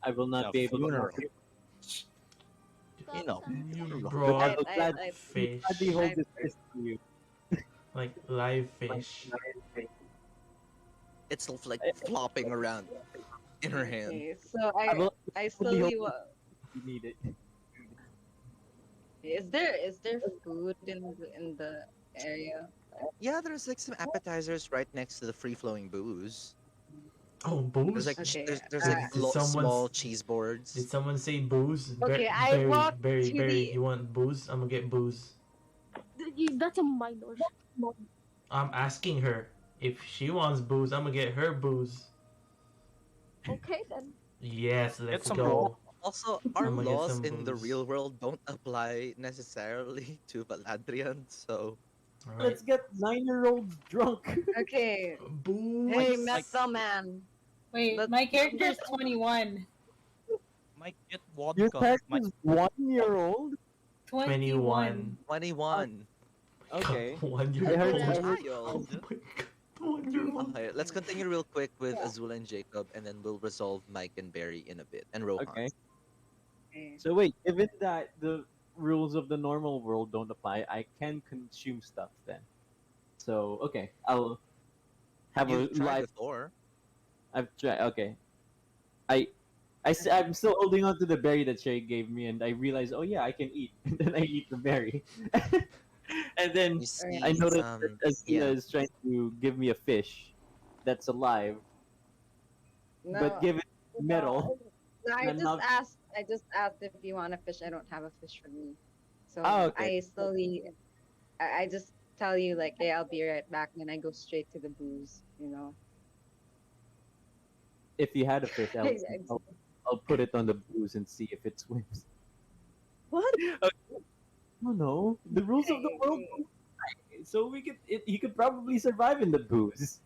I will not Yeah, be able to funeral. help you. You know. You But brought I'll glad- fish, gladly hold this fish for you. like live fish. It's like flopping around in her hand. Okay, so I will I gladly slowly hold wa- if you need it. Is there food in the area? Yeah, there's like some appetizers right next to the free flowing booze. Oh, There's booze? like Okay, there's uh, like Did someone small s- cheese Did boards. someone say booze? Okay, I Barry, walked Barry, to Barry, the- you want booze? I'm gonna get booze. That's a minor. I'm asking her if she wants booze. I'm gonna get her booze. Okay then. Yes, let's some go. Also, our I'ma get laws some in the booze. real world don't apply necessarily to Valadrian, so All right. Let's get 9-year-olds drunk. Okay. Booze. Hey, Like- metal man. Wait, Let's- my character is 21. Might get Your vodka. character's 1-year-old. 21. 21. Okay. 1 year I heard- old. I heard- Oh Child. my god. 1 year old. Okay, let's continue real quick with Azula and Jacob, and then we'll resolve Mike and Barry in a bit, and Rohan. Okay. Okay. So wait, given that the rules of the normal world don't apply, I can consume stuff then. So okay, I'll have You've a tried live. before. I've tried. Okay, I I'm still holding on to the berry that Shay gave me, and I realized, oh yeah, I can eat. And then I eat the berry. And then You I see, noticed that yeah. Azula is trying to give me a fish that's alive, but No, give it no. metal. No, I And just not. asked. I just asked if you want a fish. I don't have a fish for me, Oh, so okay. I slowly. I just tell you like, hey, I'll be right back, and I go straight to the booze. You know. If you had a fish, I'll put it on the booze and see if it swims. What? No, no. The rules of the world. So he could probably survive in the booze.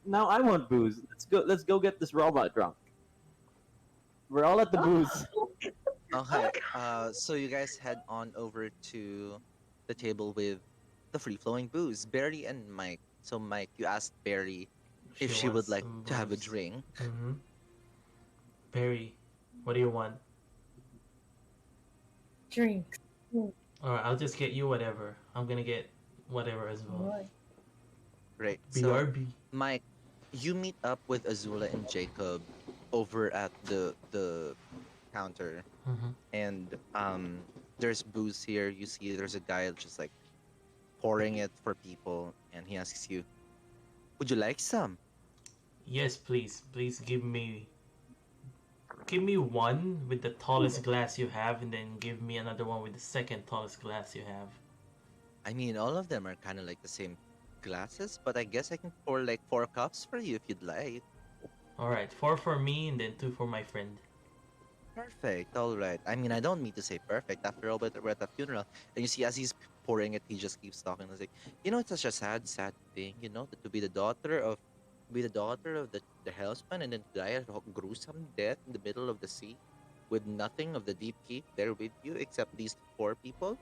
Now I want booze. Let's go get this robot drunk. We're all at the booze. Okay. So you guys head on over to the table with the free flowing booze, Barry and Mike. So Mike, you asked Barry if she would wants like some to have a booze. drink. Mm-hmm. Barry, what do you want? Drinks. Alright, I'll just get you whatever. I'm gonna get whatever as well. What? Right. So BRB. Mike, you meet up with Azula and Jacob over at the counter, Mm-hmm. and there's booze here. You see, there's a guy just like pouring it for people, and he asks you, "Would you like some?" Yes, please. Please give me one with the tallest glass you have, and then give me another one with the second tallest glass you have. I mean, all of them are kind of like the same glasses, but I guess I can pour like 4 cups for you if you'd like. Alright, 4 for me and then 2 for my friend. Perfect. All right. I mean, I don't mean to say perfect. After all, but we're at a funeral, and you see, as he's pouring it, he just keeps talking. He's like, it's such a sad, sad thing, that to be the daughter of the hellsman, and then die a gruesome death in the middle of the sea, with nothing of the deep keep there with you except these 4 people,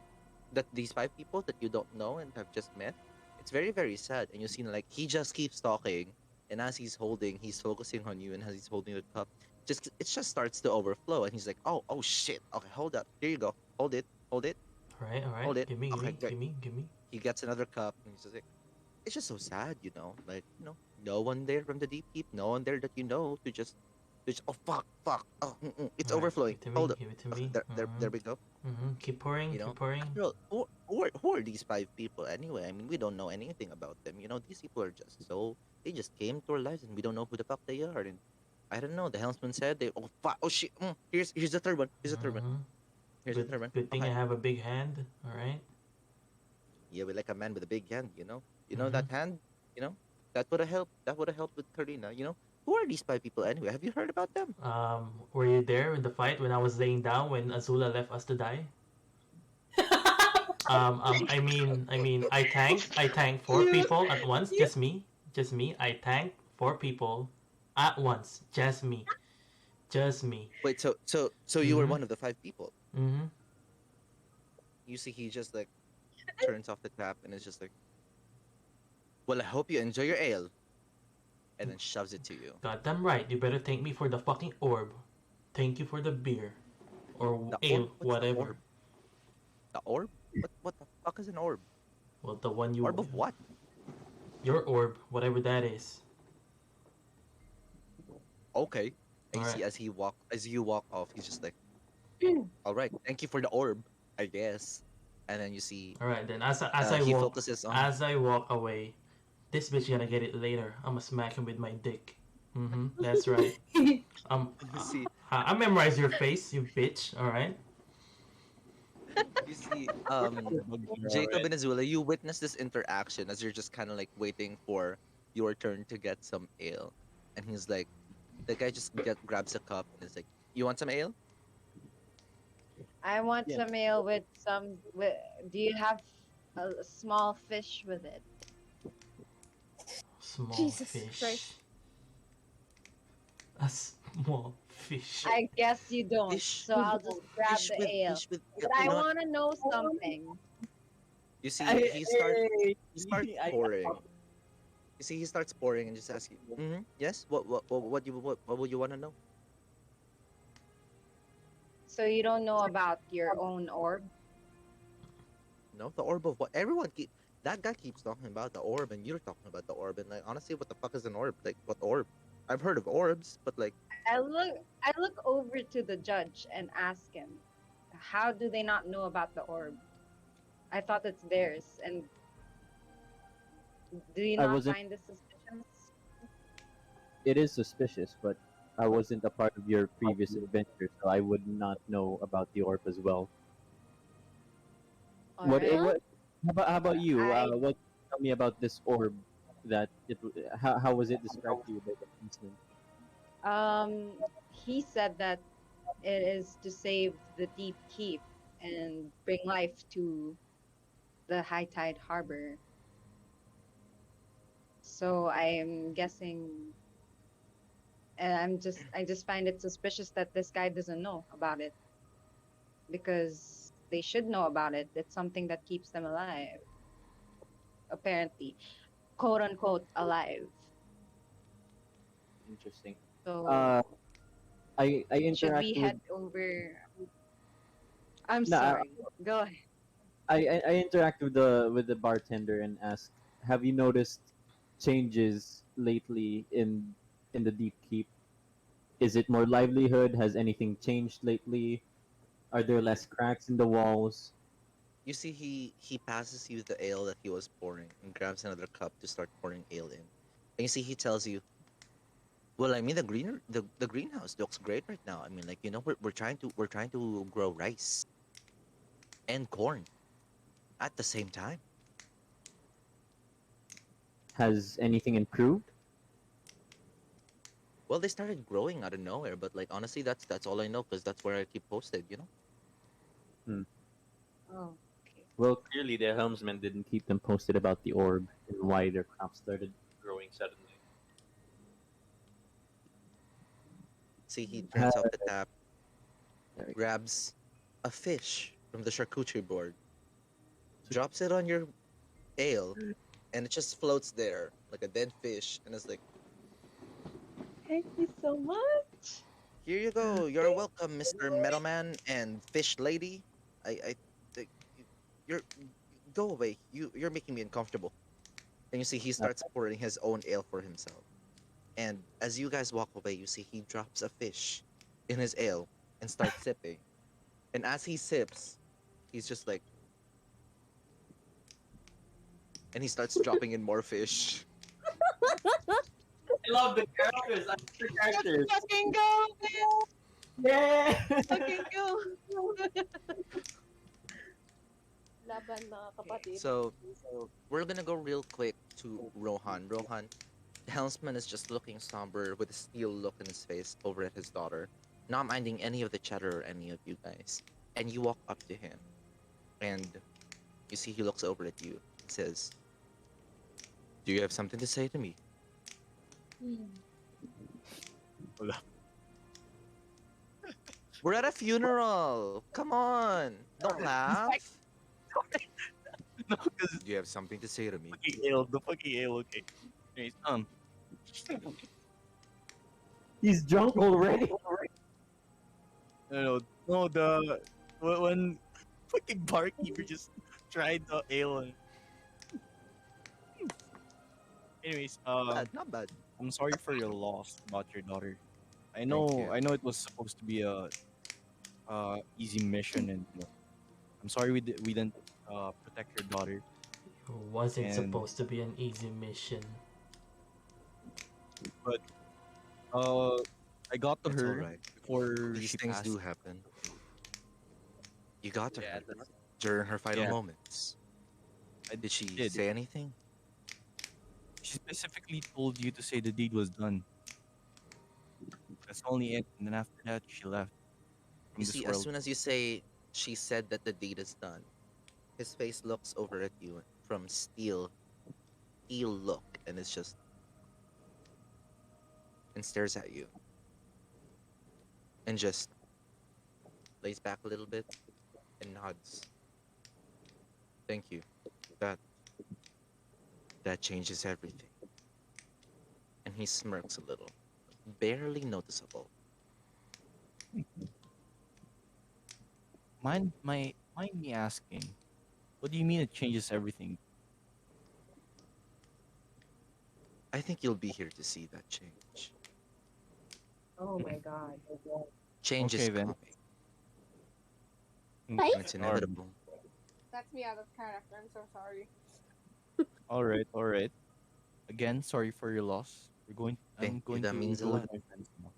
these 5 people that you don't know and have just met. It's very, very sad. And you see, like, he just keeps talking, and as he's focusing on you, and as he's holding the cup, it just starts to overflow, and he's like, oh shit, okay, hold up, here you go, hold it, hold it, Alright, hold it. give me, Okay, great. give me. He gets another cup, and he's just like, it's just so sad, like, no one there from the deep keep, no one there that oh fuck, oh, it's Alright, overflowing, give it to me, hold up. give it to Okay, me. there we go. Keep pouring, keep pouring. After all, who are these 5 people anyway? I mean, we don't know anything about them. These people are they just came to our lives, and we don't know who the fuck they are. And I don't know. The helmsman said they. Oh fuck! Oh shit! Here's the third one. Here's the third one. Mhm. Here's the third one. Good thing Okay. I have a big hand. Alright. Yeah, we like a man with a big hand. Mhm. That hand. You know, that would have helped. That would have helped with Karina. Who are these 5 people anyway? Have you heard about them? Were you there in the fight when I was laying down when Azula left us to die? I tanked 4 people at once. Just me. I tanked 4 people at once. Just me. Wait, so you were one of the 5 people. Mm-hmm. You see, he just like turns off the tap and is just like, well, I hope you enjoy your ale, and then shoves it to you. Goddamn right. You better thank me for the fucking orb. Thank you for the beer. Or The ale, orb? What's the whatever. orb? The orb? What the fuck is an orb? Well, the one you. Orb of what? Your orb, whatever that is. Okay. And you Alright. see, as you walk off, he's just like, all right, thank you for the orb, I guess. And then you see, Alright, then as he focuses on. I walk away, this bitch gonna get it later. I'ma smack him with my dick. Mm-hmm. That's right. You see, I memorize your face, you bitch. Alright. you see, Jacob and Azula, you witness this interaction as you're just kind of like waiting for your turn to get some ale, and he's like, the guy just grabs a cup and is like, "You want some ale?" I want Yeah. some ale with some. Do you have a small fish with it? Small Jesus fish. Christ. A small fish. I guess you don't. Fish. So I'll just grab Fish the with, ale. fish with, But you I know what? want to know something. You see, Hey, he starts I- pouring. You see, he starts pouring and just asks you, yes, what would you want to know? So you don't know about your own orb? No, the orb of what? That guy keeps talking about the orb, and you're talking about the orb, and like honestly, what the fuck is an orb? Like what orb? I've heard of orbs, but like, I look over to the judge and ask him, how do they not know about the orb? I thought it's theirs. And do you I not wasn't. find this suspicious? It is suspicious, but I wasn't a part of your previous adventure, so I would not know about the orb as well. All What? right. What? How about you? I What? Tell me about this orb. That it. How was it described to you by the policeman? he said that it is to save the deep keep and bring life to the high tide harbor. So I'm guessing, and I just find it suspicious that this guy doesn't know about it because they should know about it. It's something that keeps them alive, apparently, quote unquote alive. Interesting. So Uh, I should we interacted with. head over? I'm No, sorry. Go ahead. I interact with the bartender and ask, "Have you noticed changes lately in the Deep Keep? Is it more livelihood? Has anything changed lately? Are there less cracks in the walls?" you see, he passes you the ale that he was pouring and grabs another cup to start pouring ale in. And you see, he tells you, "Well, I mean, the greenhouse looks great right now. I mean, like, you know, we're trying to grow rice and corn at the same time." Has anything improved? Well, they started growing out of nowhere, but like honestly, that's all I know because that's where I keep posted. You know. Oh, okay. Well, clearly the helmsman didn't keep them posted about the orb and why their crops started growing suddenly. See, he Uh, turns off the tap, Very grabs a fish from the charcuterie board, drops it on your ale, and it just floats there like a dead fish, and it's like, Thank you so much. "Here you go. You're welcome, Mister Metalman and Fish Lady. I think you're go away. You're making me uncomfortable." And you see, he uh, starts pouring his own ale for himself. And as you guys walk away, you see he drops a fish in his ale and starts sipping. And as he sips, he's just like, and he starts dropping in more fish. I love the characters. I love the characters. Fucking go, man. Yeah. Fucking go. Laban mga kapatid. So we're gonna go real quick to Rohan. Rohan, the helmsman is just looking somber with a steel look in his face over at his daughter, not minding any of the chatter or any of you guys. And you walk up to him, and you see he looks over at you and says, "Do you have something to say to me?" We're at a funeral. Come on. Don't laugh. No, because Do you have something to say to me? the fucking ale, okay. Anyways, He's drunk already. no, when fucking barkeeper just tried the ale. Anyways, Not bad. I'm sorry for your loss about your daughter. I Thank know, you. I know it was supposed to be a easy mission, and I'm sorry we didn't protect your daughter. Wasn't And supposed to be an easy mission. but I got to It's her alright. before These she things passed. do happen. You got to Yeah, her that's- during her final Yeah. moments. Did she did. say anything? She specifically told you to say the deed was done. That's only it. And then after that, she left from You this see, as world. soon as you say she said that the deed is done, his face looks over at you from steel look, and it's just and stares at you and just lays back a little bit and nods. Thank you. That that changes everything. And he smirks a little, barely noticeable. Mind me asking, what do you mean it changes everything? I think you'll be here to see that change. Oh my god. Change is Okay, then. coming, Bye. and it's inevitable. That's me out of character. I'm so sorry. All right, all right. Again, sorry for your loss. Thank I'm you. going That to means a go with lot. my friends now.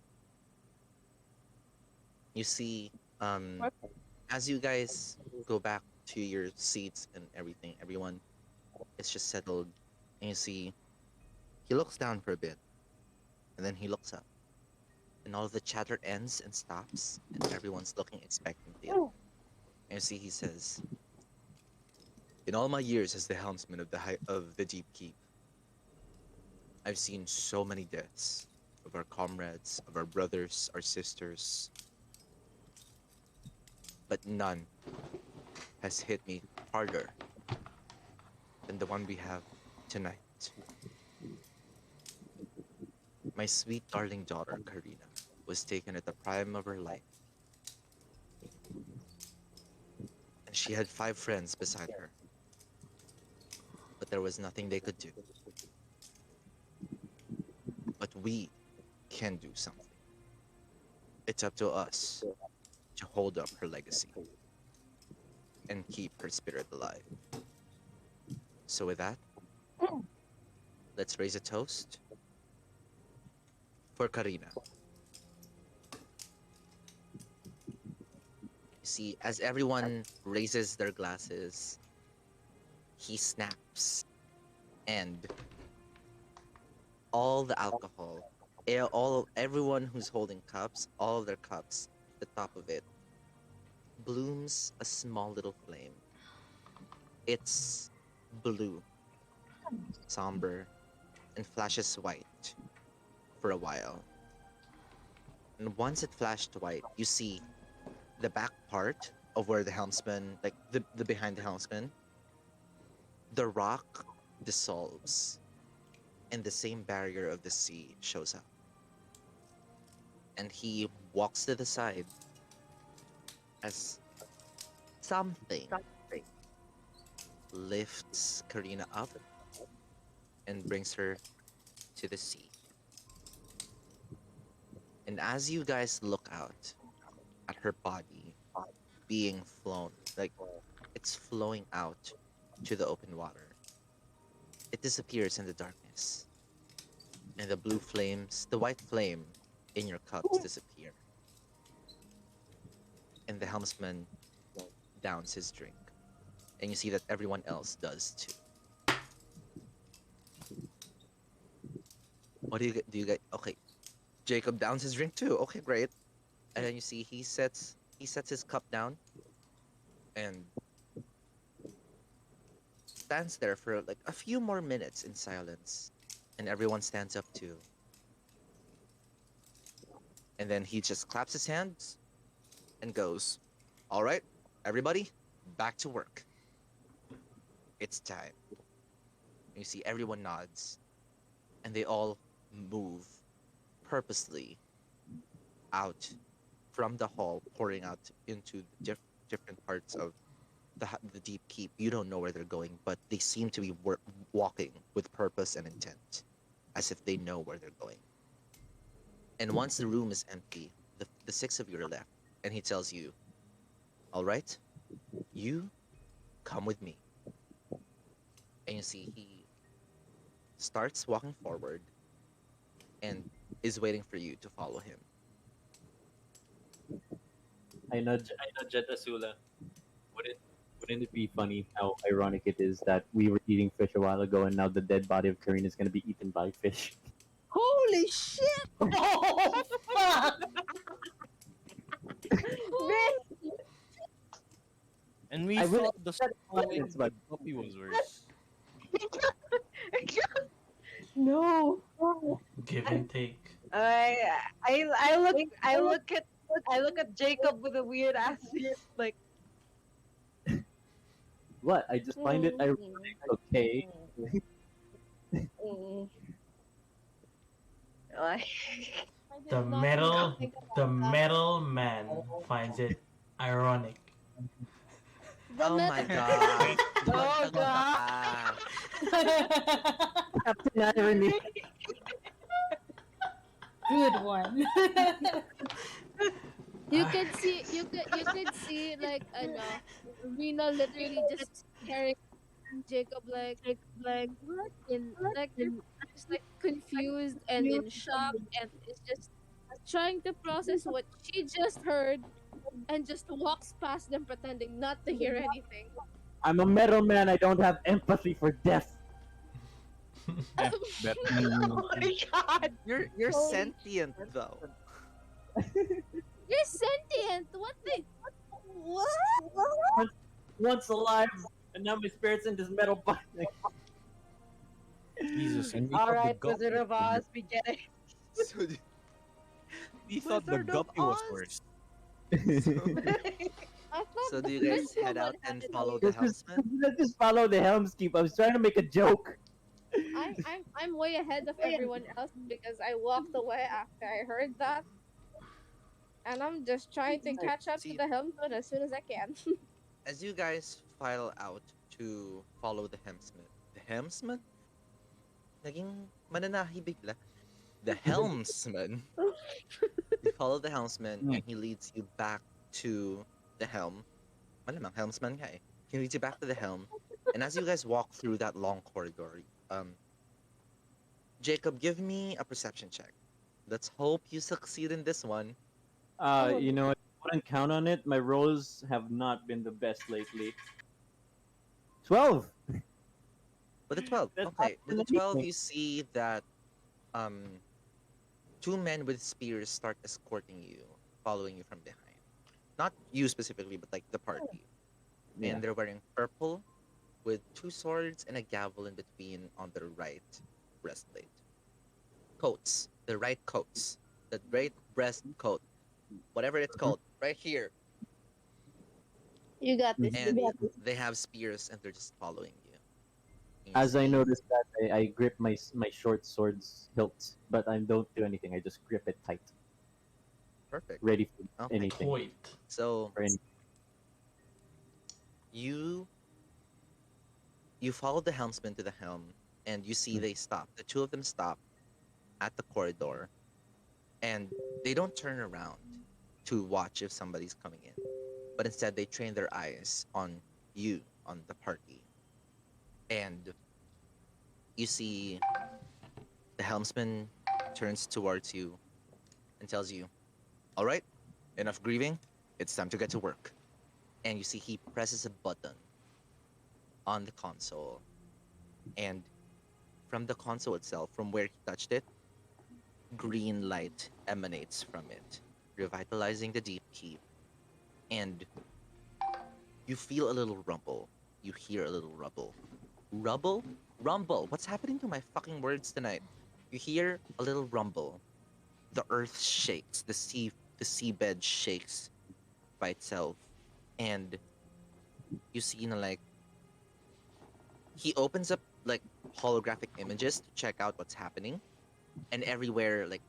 You see, What? as you guys go back to your seats and everything, everyone is just settled, and you see he looks down for a bit, and then he looks up, and all of the chatter ends and stops, and everyone's looking expectantly at him. And you see he says, "In all my years as the helmsman of the Deep Keep, I've seen so many deaths of our comrades, of our brothers, our sisters, but none has hit me harder than the one we have tonight. My sweet darling daughter, Karina, was taken at the prime of her life, and she had 5 friends beside her, but there was nothing they could do. But we can do something. It's up to us to hold up her legacy and keep her spirit alive. So with that, let's raise a toast for Karina. You see, as everyone raises their glasses, he snaps, and all the alcohol, everyone who's holding cups, all of their cups, the top of it, blooms a small little flame. It's blue, somber, and flashes white for a while. And once it flashed white, you see the back part of where the helmsman, like the behind the helmsman, the rock dissolves, and the same barrier of the sea shows up. And he walks to the side as something lifts Karina up and brings her to the sea. And as you guys look out at her body being flown, like it's flowing out to the open water, it disappears in the darkness. And the blue flames, the white flame in your cups disappear. And the helmsman downs his drink. And you see that everyone else does too. What do you get? Okay, Jacob downs his drink too. Okay, great. And then you see he sets his cup down and stands there for like a few more minutes in silence. And everyone stands up too. And then he just claps his hands and goes, "All right, everybody, back to work. It's time." And you see everyone nods, and they all move purposely out from the hall, pouring out into the different parts of the Deep Keep. You don't know where they're going, but they seem to be walking with purpose and intent, as if they know where they're going. And once the room is empty, the 6 of you are left, and he tells you, "All right, you come with me." And you see he starts walking forward and is waiting for you to follow him. I nudge at Azula. Wouldn't it be funny how ironic it is that we were eating fish a while ago and now the dead body of Karina is going to be eaten by fish? Holy shit! Oh, fuck! And we I really- thought the story it's of like- the puppy was worse. No. Give and take. I look at Jacob with a weird ass face, like What? I just find it ironic. Okay. Like, I did The not metal, think about the that. metal man finds it ironic. The Oh my metal- god. Oh, God. Captain Irony. good one. You could see you could see like Rena literally just staring at Jacob like what in like just like confused and in shock and is just trying to process what she just heard and just walks past them pretending not to hear anything. I'm a metal man. I don't have empathy for death. Yeah, better. Oh my god! You're Holy sentient though. You're sentient. What the what? Once alive, and now my spirit's in this metal body. Jesus, and we All thought the right, guppy Wizard of was worse. Oz, we get it. So, We thought the Wizard of guppy was Oz? worse. I thought so the do you guys first head one out had and it follow weird. the helmsman? Let's just follow the Helmskeep. I was trying to make a joke. I'm way ahead of everyone else because I walked away after I heard that. And I'm just trying to catch up to See- the helmsman as soon as I can. As you guys file out to follow the helmsman. The helmsman? Naging mananahi bigla. The helmsman. You follow the helmsman and he leads you back to the helm. Malamang helmsman nga eh. He leads you back to the helm. And as you guys walk through that long corridor, Jacob, give me a perception check. Let's hope you succeed in this one. You know, I wouldn't count on it. My rolls have not been the best lately. 12. With the 12, That's okay. not With the 12, anything. you see that two men with spears start escorting you, following you from behind. Not you specifically, but like the party. Yeah. And they're wearing purple with two swords and a gavel in between on their right breastplate. Coats. The right coats. The right breast coat. Whatever it's called. Right here. You got this. And they have spears and they're just following you. And you As I see- noticed that, I grip my short sword's hilt, but I don't do anything. I just grip it tight, Perfect. ready for Okay. anything. Point. So For any- you follow the helmsman to the helm and you see they stop. The two of them stop at the corridor and they don't turn around to watch if somebody's coming in, but instead they train their eyes on you, on the party. And you see the helmsman turns towards you and tells you, all right, enough grieving, it's time to get to work. And you see he presses a button on the console, and from the console itself, from where he touched it, green light emanates from it, revitalizing the deep keep. And you feel a little rumble. You hear a little rubble. Rubble? Rumble. What's happening to my fucking words tonight? You hear a little rumble. The earth shakes. The seabed shakes by itself. And you see, like, he opens up like holographic images to check out what's happening, and everywhere like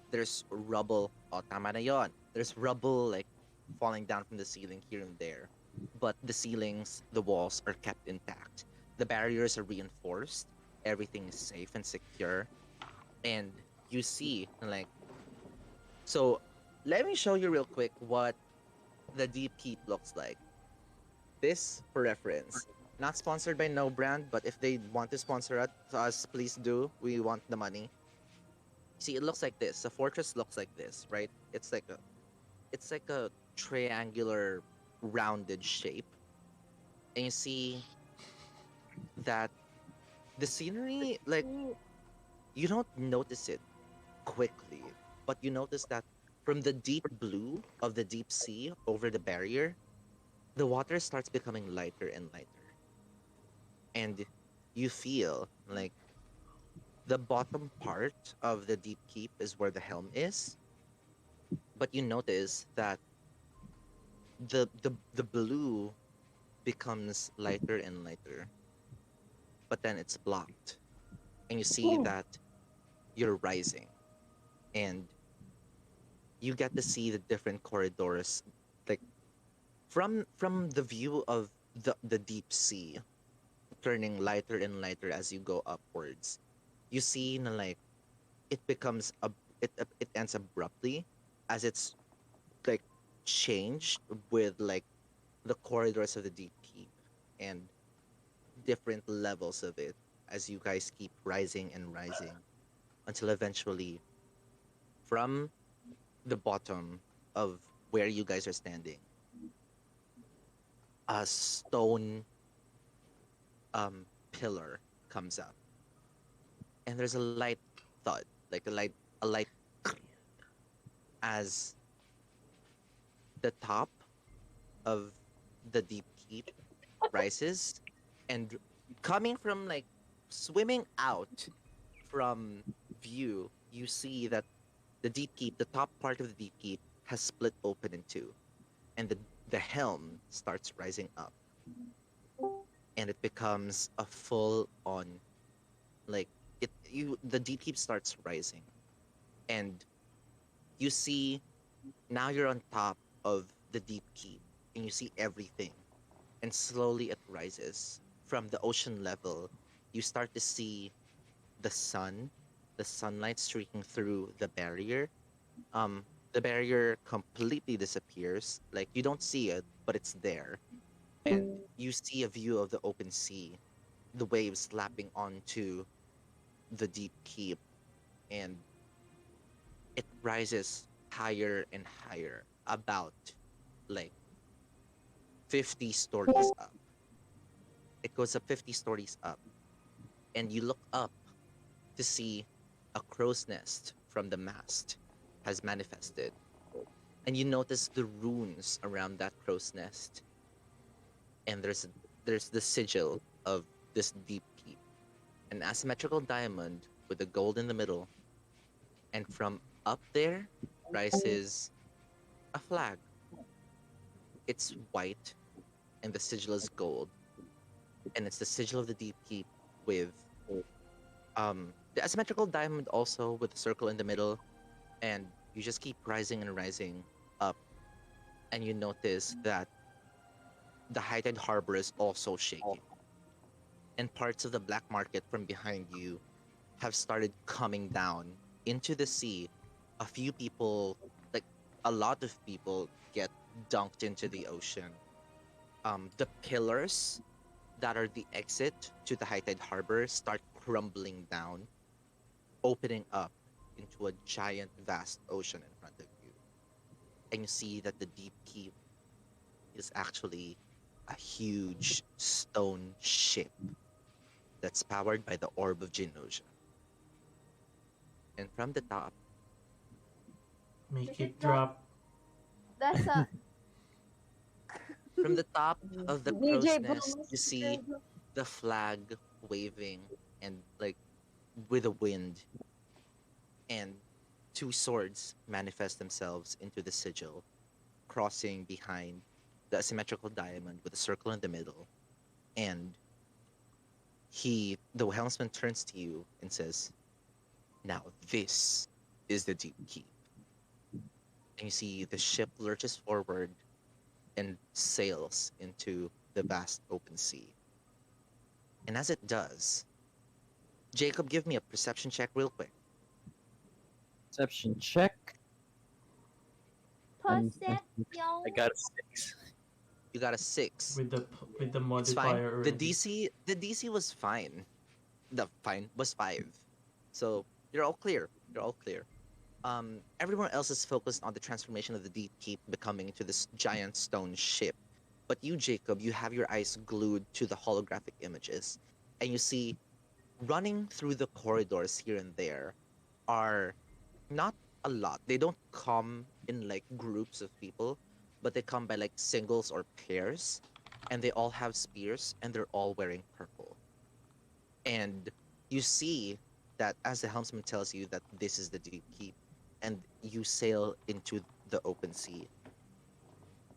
there's rubble. Oh, tama na yon. There's rubble like falling down from the ceiling here and there, but the ceilings, the walls are kept intact. The barriers are reinforced. Everything is safe and secure, and you see like. So, let me show you real quick what the Deep Keep looks like. This for reference. Not sponsored by No Brand, but if they want to sponsor us, please do. We want the money. See, it looks like this. The fortress looks like this, right? It's like a triangular, rounded shape, and you see that the scenery, like, you don't notice it quickly, but you notice that from the deep blue of the deep sea over the barrier, the water starts becoming lighter and lighter. And you feel like the bottom part of the deep keep is where the helm is, but you notice that the blue becomes lighter and lighter, but then it's blocked, and you see that you're rising, and you get to see the different corridors, like from the view of the deep sea, turning lighter and lighter as you go upwards. You see, like it becomes it ends abruptly, as it's like changed with like the corridors of the deep keep and different levels of it as you guys keep rising and rising until eventually from the bottom of where you guys are standing, a stone pillar comes up, and there's a light thud, like a light as the top of the deep keep rises, and coming from like swimming out from view, you see that the deep keep, the top part of the deep keep, has split open in two, and the helm starts rising up, and it becomes a full on like the deep keep starts rising, and you see now you're on top of the deep keep, and you see everything, and slowly it rises from the ocean level. You start to see the sun, the sunlight streaking through the barrier. um the barrier completely disappears, like you don't see it, but it's there, and you see a view of the open sea, the waves slapping onto the deep keep, and it rises higher and higher, about like 50 stories up. It goes up 50 stories up, and you look up to see a crow's nest from the mast has manifested, and you notice the runes around that crow's nest, and there's the sigil of this deep keep, an asymmetrical diamond with the gold in the middle, and from up there rises a flag. It's white, and the sigil is gold, and it's the sigil of the deep keep with the asymmetrical diamond also with a circle in the middle, and you just keep rising and rising up, and you notice that the Hightide Harbor is also shaking, and parts of the black market from behind you have started coming down into the sea. A few people, like a lot of people, get dunked into the ocean. The pillars that are the exit to the Hightide Harbor start crumbling down, opening up into a giant, vast ocean in front of you. And you see that the Deep Keep is actually a huge stone ship that's powered by the Orb of Genosha. And from the top, Make it drop. drop. That's a from the top of the crow's DJ nest, Bones. you see the flag waving and like with a wind, and two swords manifest themselves into the sigil, crossing behind the asymmetrical diamond with a circle in the middle. And the helmsman turns to you and says, "Now this is the Deep Keep." And you see the ship lurches forward and sails into the vast open sea. And as it does, Jacob, give me a perception check real quick. Perception check. perception. I got a 6. You got a 6. With the It's fine. modifier The already. DC was fine. The fine was 5. So you're all clear. You're all clear. Everyone else is focused on the transformation of the Deep Keep becoming into this giant stone ship. But you, Jacob, you have your eyes glued to the holographic images, and you see running through the corridors here and there are not a lot. They don't come in like groups of people, but they come by like singles or pairs, and they all have spears, and they're all wearing purple. And you see that as the helmsman tells you that this is the Deep Keep, and you sail into the open sea,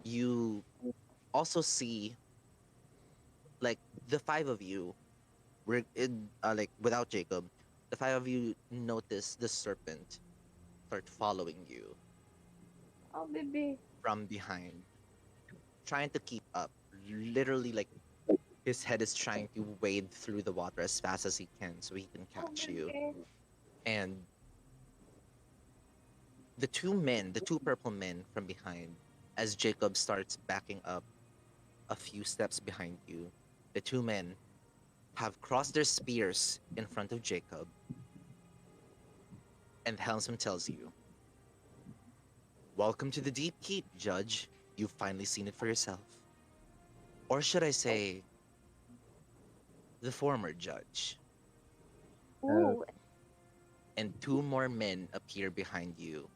you also see like the five of you like without Jacob, the five of you notice the serpent start following you Oh, baby. from behind, trying to keep up. Literally, like his head is trying to wade through the water as fast as he can so he can Oh, catch you. baby. And the two purple men from behind, as Jacob starts backing up a few steps behind you, the two men have crossed their spears in front of Jacob, and the helmsman tells you, "Welcome to the Deep Keep, Judge. You've finally seen it for yourself." Or should I say, the former judge. Ooh, And two more men appear behind you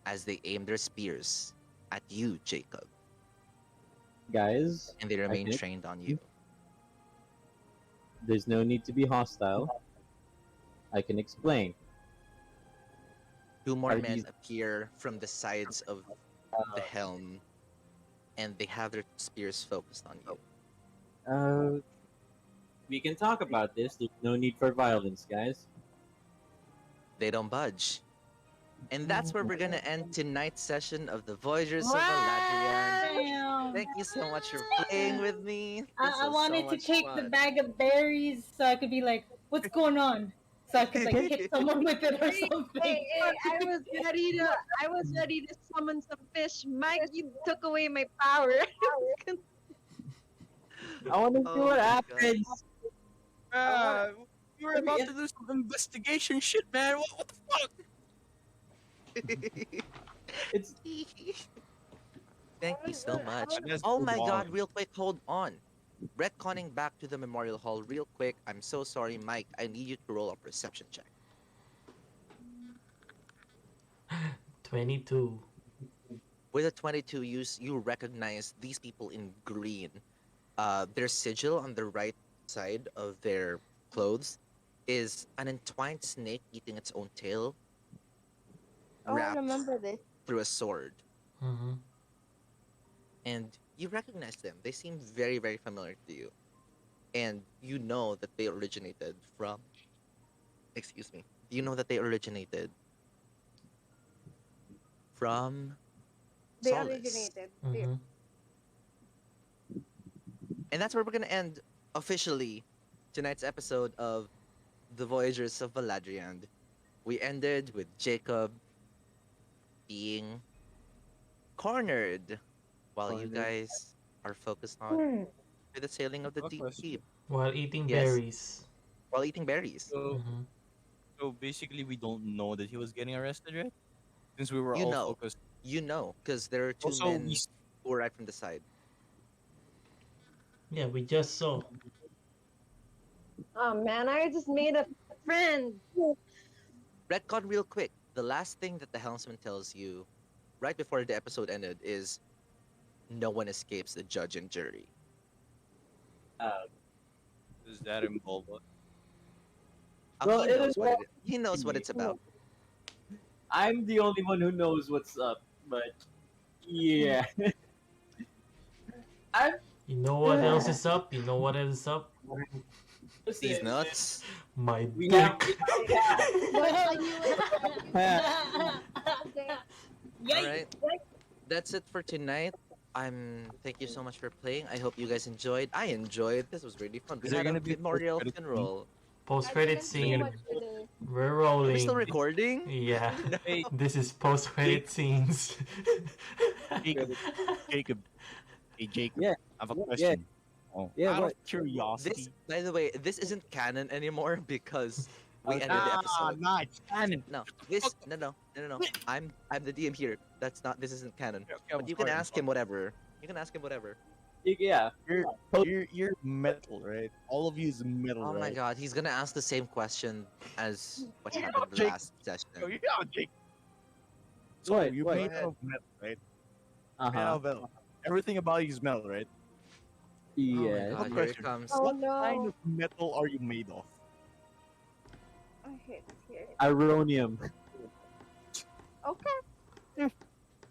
as they aim their spears at you, Jacob, Guys, and they remain can- trained on you. there's no need to be hostile. I can explain. Two more Are men these- appear from the sides of the helm, and they have their spears focused on you. We can talk about this. There's no need for violence, guys. They don't budge. And that's where we're gonna end tonight's session of the Voyagers of Aladrian. Damn. Thank you so much for playing with me. This I was wanted so to much take the fun. bag of berries so I could be like, what's going on? So I could like hit someone with it or something. Hey, I was ready to summon some fish. Mike, you took away my power. I want to see Oh what my happens. We were about to do some investigation shit, man. What the fuck? It's Thank you so much. That's Oh too my god, long. real quick, hold on. Retconning back to the Memorial Hall real quick. I'm so sorry, Mike. I need you to roll a perception check. 22. With a 22, you recognize these people in green. Their sigil on the right side of their clothes is an entwined snake eating its own tail, oh, I wrapped remember this. through a sword. Mm-hmm. And you recognize them. They seem very, very familiar to you. And you know that they originated from. Excuse me. You know that they originated from. They Solace. originated. Mm-hmm. And that's where we're going to end officially tonight's episode of The Voyagers of Valadriand. We ended with Jacob being cornered while you Cornered. guys are focused on the sailing of the Good Deep question. Keep While eating Yes. berries. while eating berries. Mm-hmm. So basically, we don't know that he was getting arrested, right? Since we were You all know. focused. You know, because there are two Also, men who were right from the side. Yeah, we just saw. Oh man, I just made a friend. Retcon real quick. The last thing that the helmsman tells you right before the episode ended is no one escapes the judge and jury. Does that involve us? Well, he it knows is what he knows what it's about. I'm the only one who knows what's up, but yeah. You know what else is up? You know what else is up? These nuts. My We dick. have- All right. That's it for tonight. Thank you so much for playing. I hope you guys enjoyed. I enjoyed. This was really fun. We Is there had a gonna be memorial post-credit scene? funeral. Post I credit didn't do scene. much today. We're Are rolling. we still recording? Yeah. Hey, This is post credit scenes. Jacob. Jacob. Hey, Jacob. Yeah. I have a question. Yeah, Out what? of curiosity. This, by the way, this isn't canon anymore because we ended the Nah, episode. nah, it's canon. No, this no. I'm the DM here. That's not. This isn't canon. Okay, I'm But you can sorry, I'm ask him whatever. You can ask him whatever. Yeah. You're metal, right? All of you is metal, Oh right? my god, he's gonna ask the same question as what Yeah, happened in the Jake. last session. Oh, yeah, Jake. So What? you're What? made out of metal, right? Made out Uh-huh. of metal. Everything about you is metal, right? Oh my Yeah. god, What here it question? comes. Oh What kind no. of metal are you made of? I hate it. Ironium. Okay.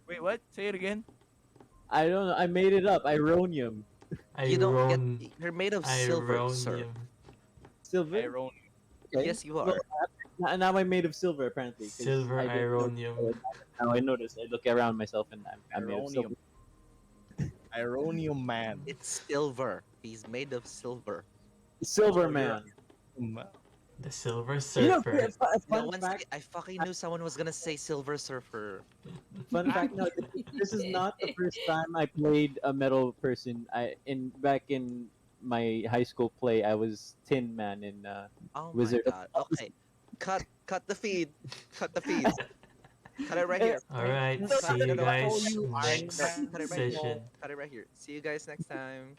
Wait, what? Say it again. I don't know. I made it up. Ironium. You don't Iron. get. You're made of silver, sir. Ironium. Silver? Ironium. Okay. Yes, you Well, are. now I'm made of silver, apparently. 'cause Silver I didn't know- ironium. Now I noticed. I look around myself and I'm made of silver. Ironium. Ironium man. It's silver. He's made of silver. Silver Oh, man. Mm, The Silver You know, Surfer. No fun one fact. I fucking knew someone was gonna say Silver Surfer. Fun fact. No, this is not the first time I played a metal person. Back in my high school play, I was Tin Man in Oh my Wizard of god. Oz. Okay. Cut the feed. Cut the feed. Cut it right here. Alright, No, see no, you no, guys you next Cut it right here. session. Cut it right here. See you guys next time.